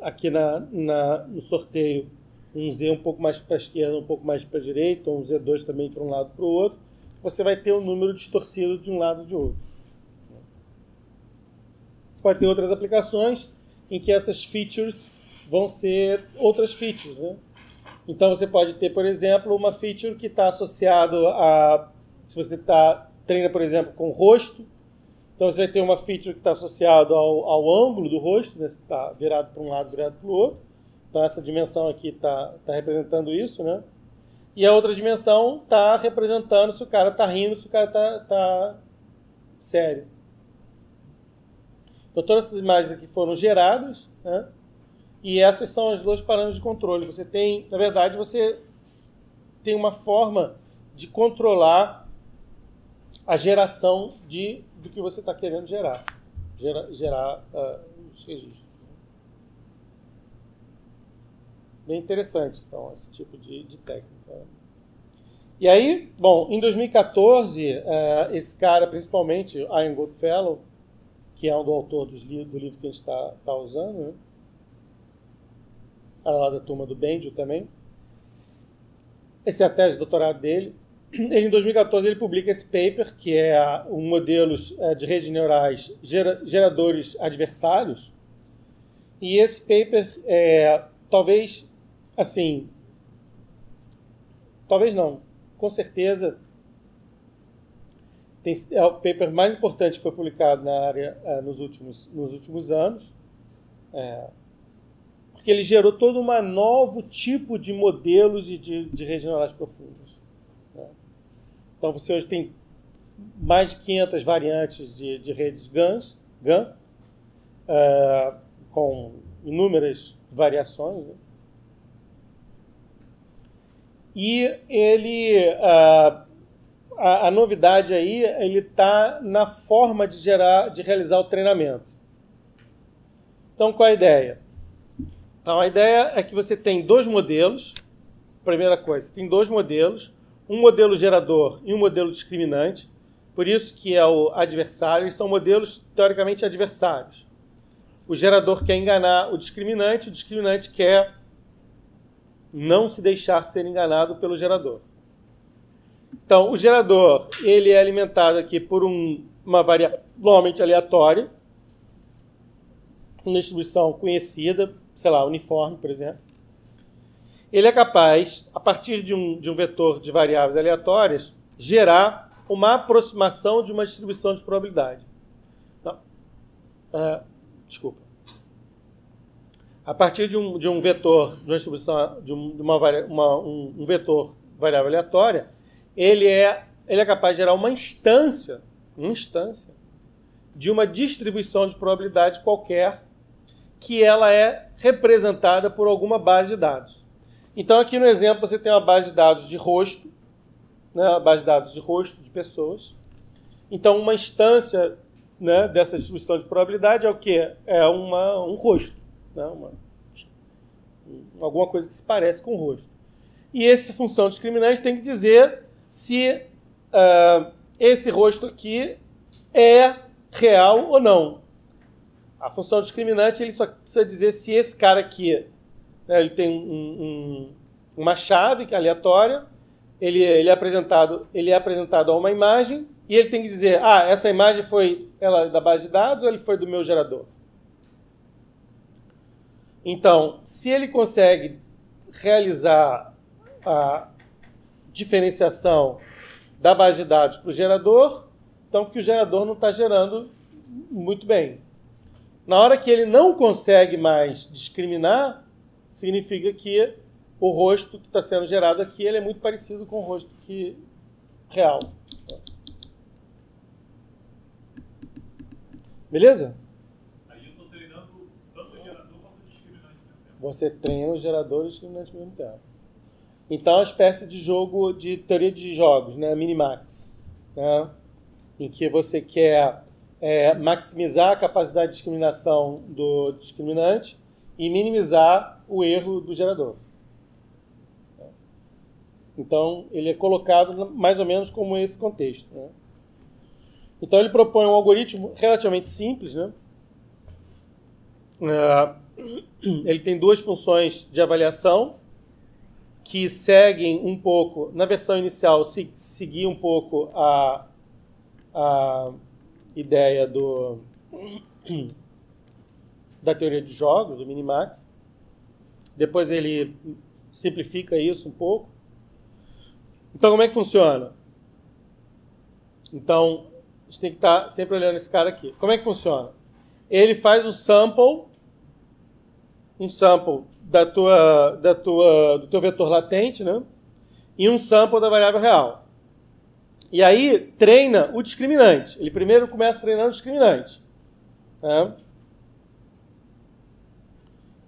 aqui no sorteio um Z um pouco mais para a esquerda, um pouco mais para a direita, ou um Z2 também para um lado para o outro, você vai ter um número distorcido de um lado e de outro. Você pode ter outras aplicações em que essas features vão ser outras features, né? Então você pode ter, por exemplo, uma feature que está associada a... Se você treina, por exemplo, com o rosto, então você vai ter uma feature que está associada ao ângulo do rosto, né? Está virado para um lado, virado para o outro. Então essa dimensão aqui está representando isso, né? E a outra dimensão está representando se o cara está rindo, se o cara está sério. Então todas essas imagens aqui foram geradas, né? E essas são os dois parâmetros de controle. Você tem, na verdade, você tem uma forma de controlar a geração do que você está querendo gerar. Gerar os registros. Bem interessante, então, esse tipo de técnica. E aí, bom, em 2014, esse cara, principalmente, Ian Goodfellow, que é um do autor do livro que a gente está usando, né? Era lá da turma do Bendio também. Essa é a tese de doutorado dele. Ele, em 2014, ele publica esse paper, que é um modelos de redes neurais geradores adversários. E esse paper, talvez, assim... Talvez não. Com certeza, é o paper mais importante que foi publicado na área nos últimos anos. Porque ele gerou todo um novo tipo de modelos de redes neurais profundas. Né? Então, você hoje tem mais de 500 variantes de redes GAN, com inúmeras variações. Né? E ele, a novidade aí, ele está na forma de realizar o treinamento. Então, qual é a ideia? Então, a ideia é que você tem dois modelos. Primeira coisa, você tem dois modelos, um modelo gerador e um modelo discriminante. Por isso que é o adversário. Eles são modelos, teoricamente, adversários. O gerador quer enganar o discriminante quer não se deixar ser enganado pelo gerador. Então, o gerador ele é alimentado aqui por uma variável normalmente aleatória, uma distribuição conhecida, sei lá, uniforme, por exemplo. Ele é capaz, a partir de um vetor de variáveis aleatórias, gerar uma aproximação de uma distribuição de probabilidade. Não. Desculpa. A partir de um vetor, de uma distribuição, um vetor variável aleatória, ele é capaz de gerar uma instância de uma distribuição de probabilidade qualquer, que ela é representada por alguma base de dados. Então, aqui no exemplo, você tem uma base de dados de rosto, né, uma base de dados de rosto de pessoas. Então, uma instância, né, dessa distribuição de probabilidade é o quê? É um rosto, né, alguma coisa que se parece com o rosto. E essa função discriminante tem que dizer se esse rosto aqui é real ou não. A função discriminante ele só precisa dizer se esse cara aqui, né, ele tem uma chave que é aleatória, ele é apresentado a uma imagem e ele tem que dizer, essa imagem foi ela da base de dados ou ele foi do meu gerador. Então, se ele consegue realizar a diferenciação da base de dados para o gerador, então que o gerador não está gerando muito bem. Na hora que ele não consegue mais discriminar, significa que o rosto que está sendo gerado aqui ele é muito parecido com o rosto real. Beleza? Aí eu estou treinando tanto o gerador quanto o discriminante ao mesmo tempo. Você treina o gerador e o discriminante ao mesmo tempo. Então, é uma espécie de jogo de teoria de jogos, né? Minimax, né? Em que você quer maximizar a capacidade de discriminação do discriminante e minimizar o erro do gerador. Então, ele é colocado mais ou menos como esse contexto, né? Então, ele propõe um algoritmo relativamente simples, né? Ele tem duas funções de avaliação que seguem um pouco, na versão inicial, seguia um pouco a ideia da teoria de jogos, do Minimax. Depois ele simplifica isso um pouco. Então, como é que funciona? Então, a gente tem que estar sempre olhando esse cara aqui. Como é que funciona? Ele faz um sample do teu vetor latente, né? E um sample da variável real. E aí treina o discriminante. Ele primeiro começa treinando o discriminante, né?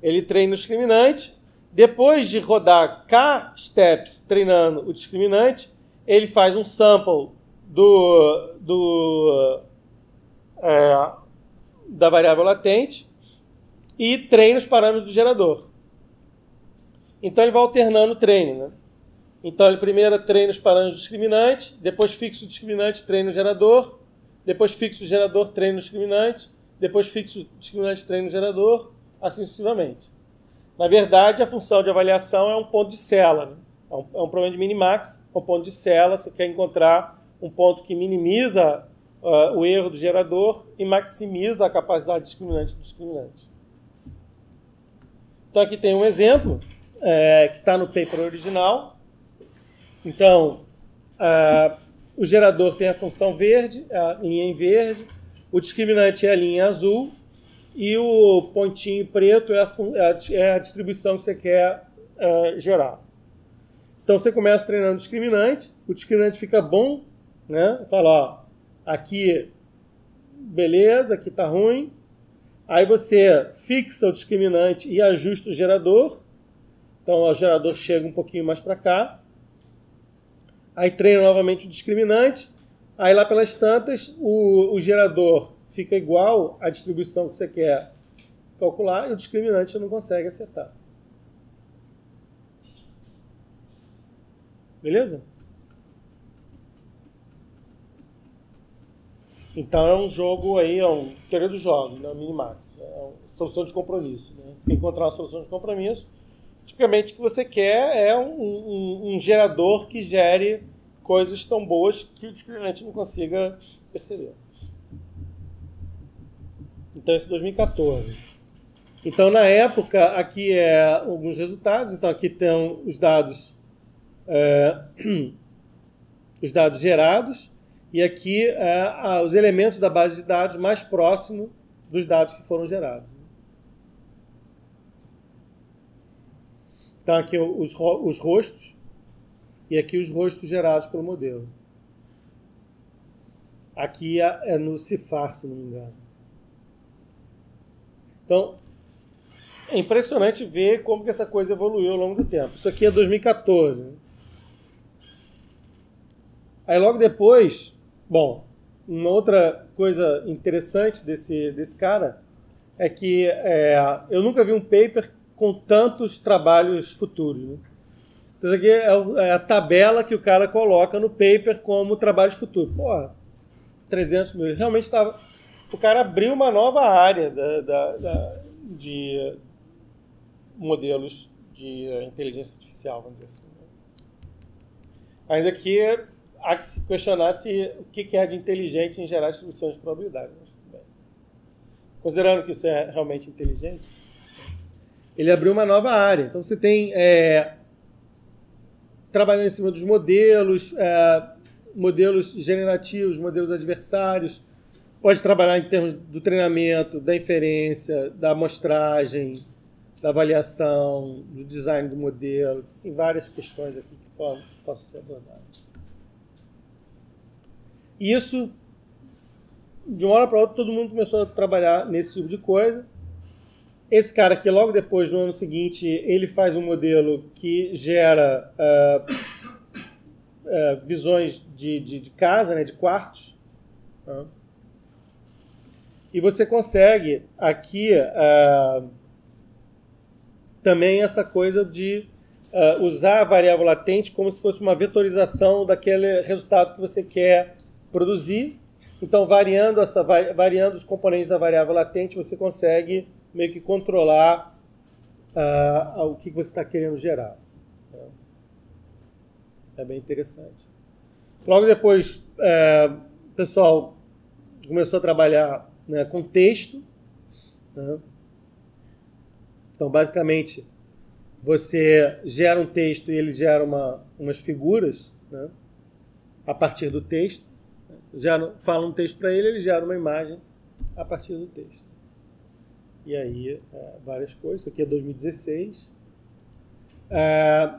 Ele treina o discriminante. Depois de rodar K steps treinando o discriminante, ele faz um sample da variável latente e treina os parâmetros do gerador. Então ele vai alternando o treino, né? Então ele primeiro treina os parâmetros do discriminante, depois fixa o discriminante, treina o gerador, depois fixa o gerador, treina o discriminante, depois fixa o discriminante, treina o gerador, assim sucessivamente. Na verdade, a função de avaliação é um ponto de cela, né? É um problema de minimax, é um ponto de cela. Você quer encontrar um ponto que minimiza o erro do gerador e maximiza a capacidade discriminante do discriminante. Então aqui tem um exemplo que está no paper original. Então, o gerador tem a função verde, a linha em verde, o discriminante é a linha azul, e o pontinho preto é a distribuição que você quer gerar. Então você começa treinando o discriminante fica bom, né? Fala, ó, aqui beleza, aqui tá ruim. Aí você fixa o discriminante e ajusta o gerador. Então o gerador chega um pouquinho mais para cá. Aí treina novamente o discriminante. Aí lá pelas tantas o gerador fica igual à distribuição que você quer calcular e o discriminante não consegue acertar. Beleza? Então é um jogo aí, é uma teoria dos jogos, né? Minimax, né? É uma solução de compromisso, né? Você quer encontrar uma solução de compromisso. Tipicamente o que você quer é um gerador que gere coisas tão boas que o discriminante não consiga perceber. Então, esse é 2014. Então, na época, aqui alguns resultados. Então, aqui estão os dados gerados. E aqui os elementos da base de dados mais próximos dos dados que foram gerados. Então, aqui os rostos. E aqui os rostos gerados pelo modelo. Aqui é no CIFAR, se não me engano. Então, é impressionante ver como que essa coisa evoluiu ao longo do tempo. Isso aqui é 2014. Aí logo depois, bom, uma outra coisa interessante desse cara é que eu nunca vi um paper com tantos trabalhos futuros, né? Então isso aqui é a tabela que o cara coloca no paper como trabalho futuro. Pô, 300 mil. Realmente estava... O cara abriu uma nova área de modelos de inteligência artificial, vamos dizer assim. Ainda que há que se questionar o que é de inteligente em gerar distribuições de probabilidade. Mas tudo bem. Considerando que isso é realmente inteligente, ele abriu uma nova área. Então você tem trabalhando em cima dos modelos, modelos generativos, modelos adversários. Pode trabalhar em termos do treinamento, da inferência, da amostragem, da avaliação, do design do modelo. Tem várias questões aqui que possam ser abordadas. E isso, de uma hora para outra, todo mundo começou a trabalhar nesse tipo de coisa. Esse cara aqui, logo depois, no ano seguinte, ele faz um modelo que gera visões de casa, né, de quartos. E você consegue aqui também essa coisa de usar a variável latente como se fosse uma vetorização daquele resultado que você quer produzir. Então, variando os componentes da variável latente, você consegue meio que controlar o que você está querendo gerar. É bem interessante. Logo depois, o pessoal começou a trabalhar, né, com texto. Né? Então, basicamente, você gera um texto e ele gera umas figuras, né, a partir do texto. Fala um texto para ele, ele gera uma imagem a partir do texto. E aí, várias coisas. Isso aqui é 2016.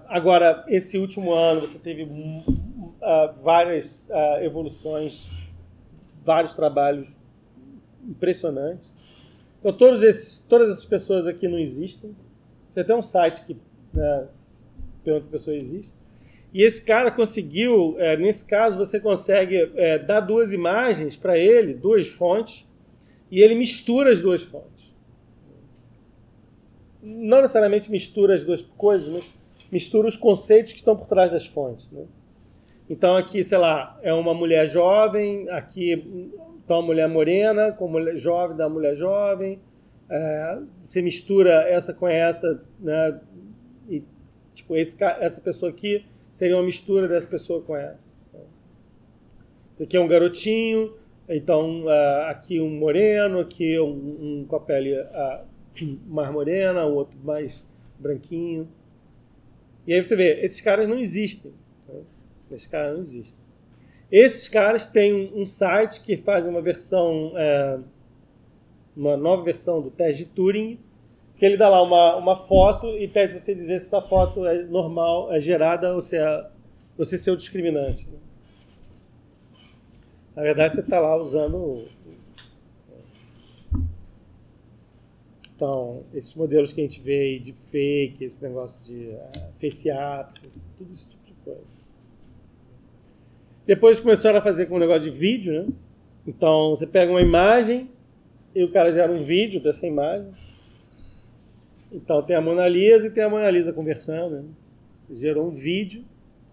Agora, esse último ano, você teve várias evoluções, vários trabalhos impressionantes. Então, todas essas pessoas aqui não existem. Tem até um site que, né, pergunta se a pessoa existe. E esse cara conseguiu, nesse caso, você consegue dar duas imagens para ele, duas fontes, e ele mistura as duas fontes. Não necessariamente mistura as duas coisas, mas mistura os conceitos que estão por trás das fontes. Né? Então aqui, sei lá, é uma mulher jovem, aqui está uma mulher morena, com mulher jovem da mulher jovem, você mistura essa com essa, né? E tipo, essa pessoa aqui seria uma mistura dessa pessoa com essa. Aqui é um garotinho, então aqui um moreno, aqui um com a pele mais morena, o outro mais branquinho. E aí você vê, esses caras não existem. Né? Esses caras não existem. Esses caras têm um site que faz uma versão, uma nova versão do teste de Turing, que ele dá lá uma foto e pede você dizer se essa foto é normal, é gerada ou se você ser o discriminante. Né? Na verdade, você está lá usando... Então, esses modelos que a gente vê aí, deepfake, esse negócio de face app, tudo esse tipo de coisa. Depois começaram a fazer com um negócio de vídeo, né? Então, você pega uma imagem e o cara gera um vídeo dessa imagem. Então, tem a Mona Lisa e tem a Mona Lisa conversando. Né? Gerou um vídeo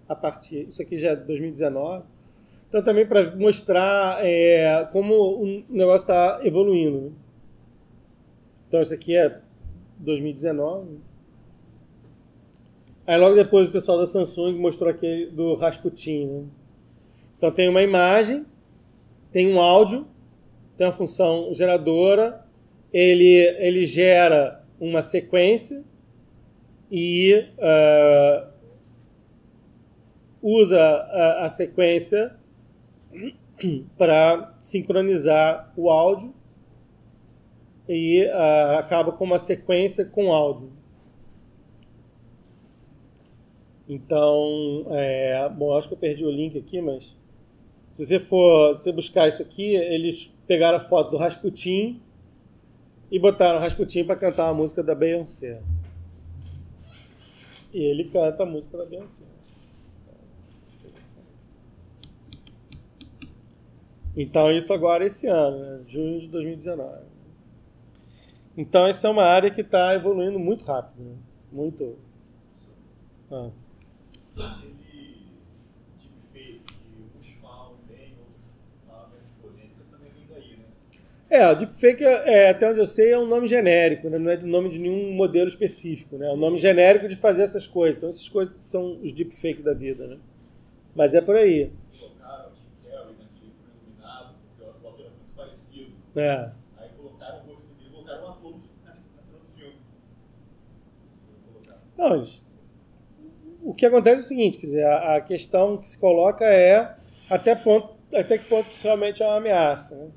a partir... Isso aqui já é 2019. Então, também para mostrar como o negócio está evoluindo. Né? Então, isso aqui é 2019. Aí, logo depois, o pessoal da Samsung mostrou aquele do Rasputin. Né? Então, tem uma imagem, tem um áudio, tem uma função geradora, ele gera uma sequência e usa a sequência para sincronizar o áudio e acaba com uma sequência com áudio. Então, bom, acho que eu perdi o link aqui, mas se você buscar isso aqui, eles pegaram a foto do Rasputin e botaram o Rasputin para cantar a música da Beyoncé. E ele canta a música da Beyoncé. Interessante. Então, isso agora esse ano, né? Junho de 2019. Então, essa é uma área que está evoluindo muito rápido. Né? Muito. Aquele deepfake que uns falam bem, outros falam menos polêmica, também vem daí, né? O deepfake, até onde eu sei, é um nome genérico, né? Não é o nome de nenhum modelo específico. Né? É um nome genérico de fazer essas coisas. Então, essas coisas são os deepfake da vida. Né? Mas é por aí. Colocaram o Jim Carrey naquele Foi Iluminado, porque o ator era muito parecido. Aí colocaram o rosto dele, colocaram um ator na cena do filme. Não, o que acontece é o seguinte, quer dizer, a questão que se coloca é até que ponto isso realmente é uma ameaça. Né?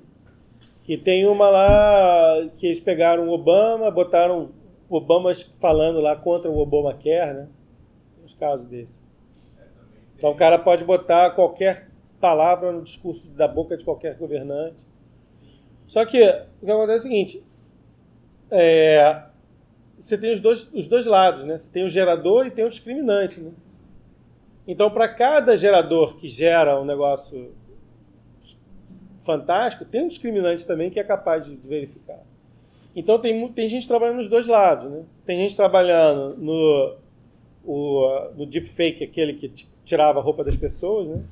Que tem uma lá que eles pegaram o Obama, botaram o Obama falando lá contra o Obamacare, né? Tem uns casos desses. Então o cara pode botar qualquer palavra no discurso da boca de qualquer governante. Só que o que acontece é o seguinte, você tem os dois lados, né? Você tem o gerador e tem o discriminante, né? Então, para cada gerador que gera um negócio fantástico, tem um discriminante também que é capaz de verificar. Então, tem gente trabalhando nos dois lados, né? Tem gente trabalhando no deepfake, aquele que tirava a roupa das pessoas, né?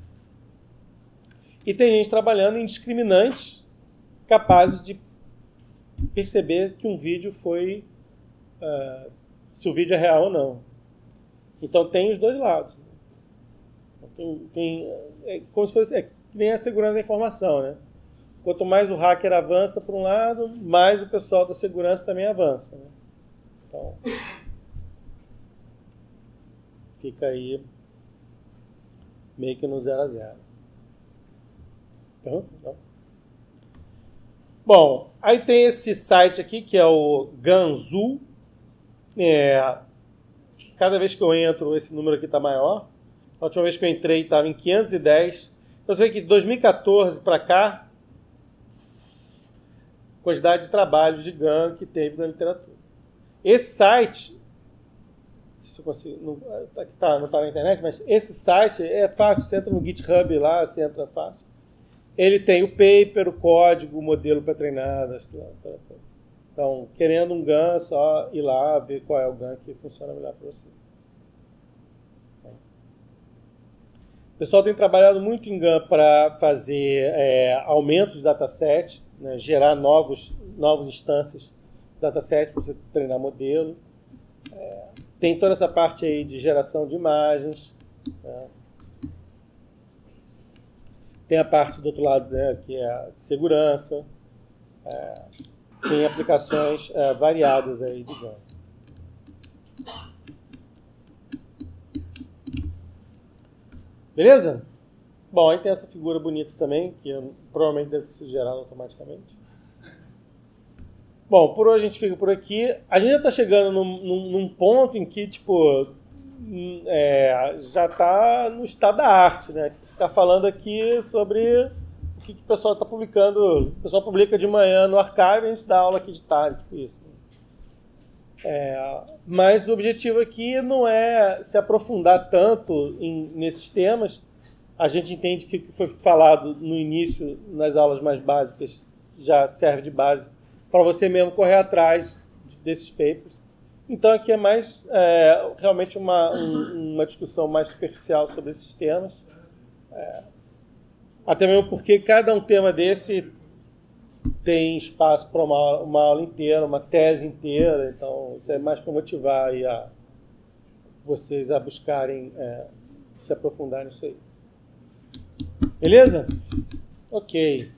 E tem gente trabalhando em discriminantes capazes de perceber que um vídeo foi... se o vídeo é real ou não. Então tem os dois lados. É como se fosse nem a segurança da informação, né? Quanto mais o hacker avança para um lado, mais o pessoal da segurança também avança, né? Então, fica aí meio que no 0 a 0. Não? Bom, aí tem esse site aqui que é o Ganzu. Cada vez que eu entro, esse número aqui está maior. A última vez que eu entrei estava em 510. Então você vê que de 2014 para cá, quantidade de trabalhos de GAN que teve na literatura. Esse site, se eu consigo, não está na internet, mas esse site é fácil, você entra no GitHub lá, você entra fácil. Ele tem o paper, o código, o modelo para treinar. Então, querendo um GAN, só ir lá ver qual é o GAN que funciona melhor para você. O pessoal tem trabalhado muito em GAN para fazer aumento de dataset, né, gerar novas instâncias de dataset para você treinar modelo. Tem toda essa parte aí de geração de imagens. Né. Tem a parte do outro lado, né, que é a de segurança. Tem aplicações variadas aí de GAN. Beleza? Bom, aí tem essa figura bonita também, que provavelmente deve ter sido gerada automaticamente. Bom, por hoje a gente fica por aqui. A gente já está chegando num ponto em que, tipo, já está no estado da arte, né? Está falando aqui sobre o que o pessoal está publicando. O pessoal publica de manhã no Archive e a gente dá aula aqui de tarde, tipo isso. Mas o objetivo aqui não é se aprofundar tanto nesses temas. A gente entende que o que foi falado no início, nas aulas mais básicas, já serve de base para você mesmo correr atrás desses papers. Então aqui é mais realmente uma discussão mais superficial sobre esses temas. Até mesmo porque cada um tema desse tem espaço para uma aula inteira, uma tese inteira. Então isso é mais para motivar aí vocês a buscarem se aprofundar nisso aí. Beleza? Ok.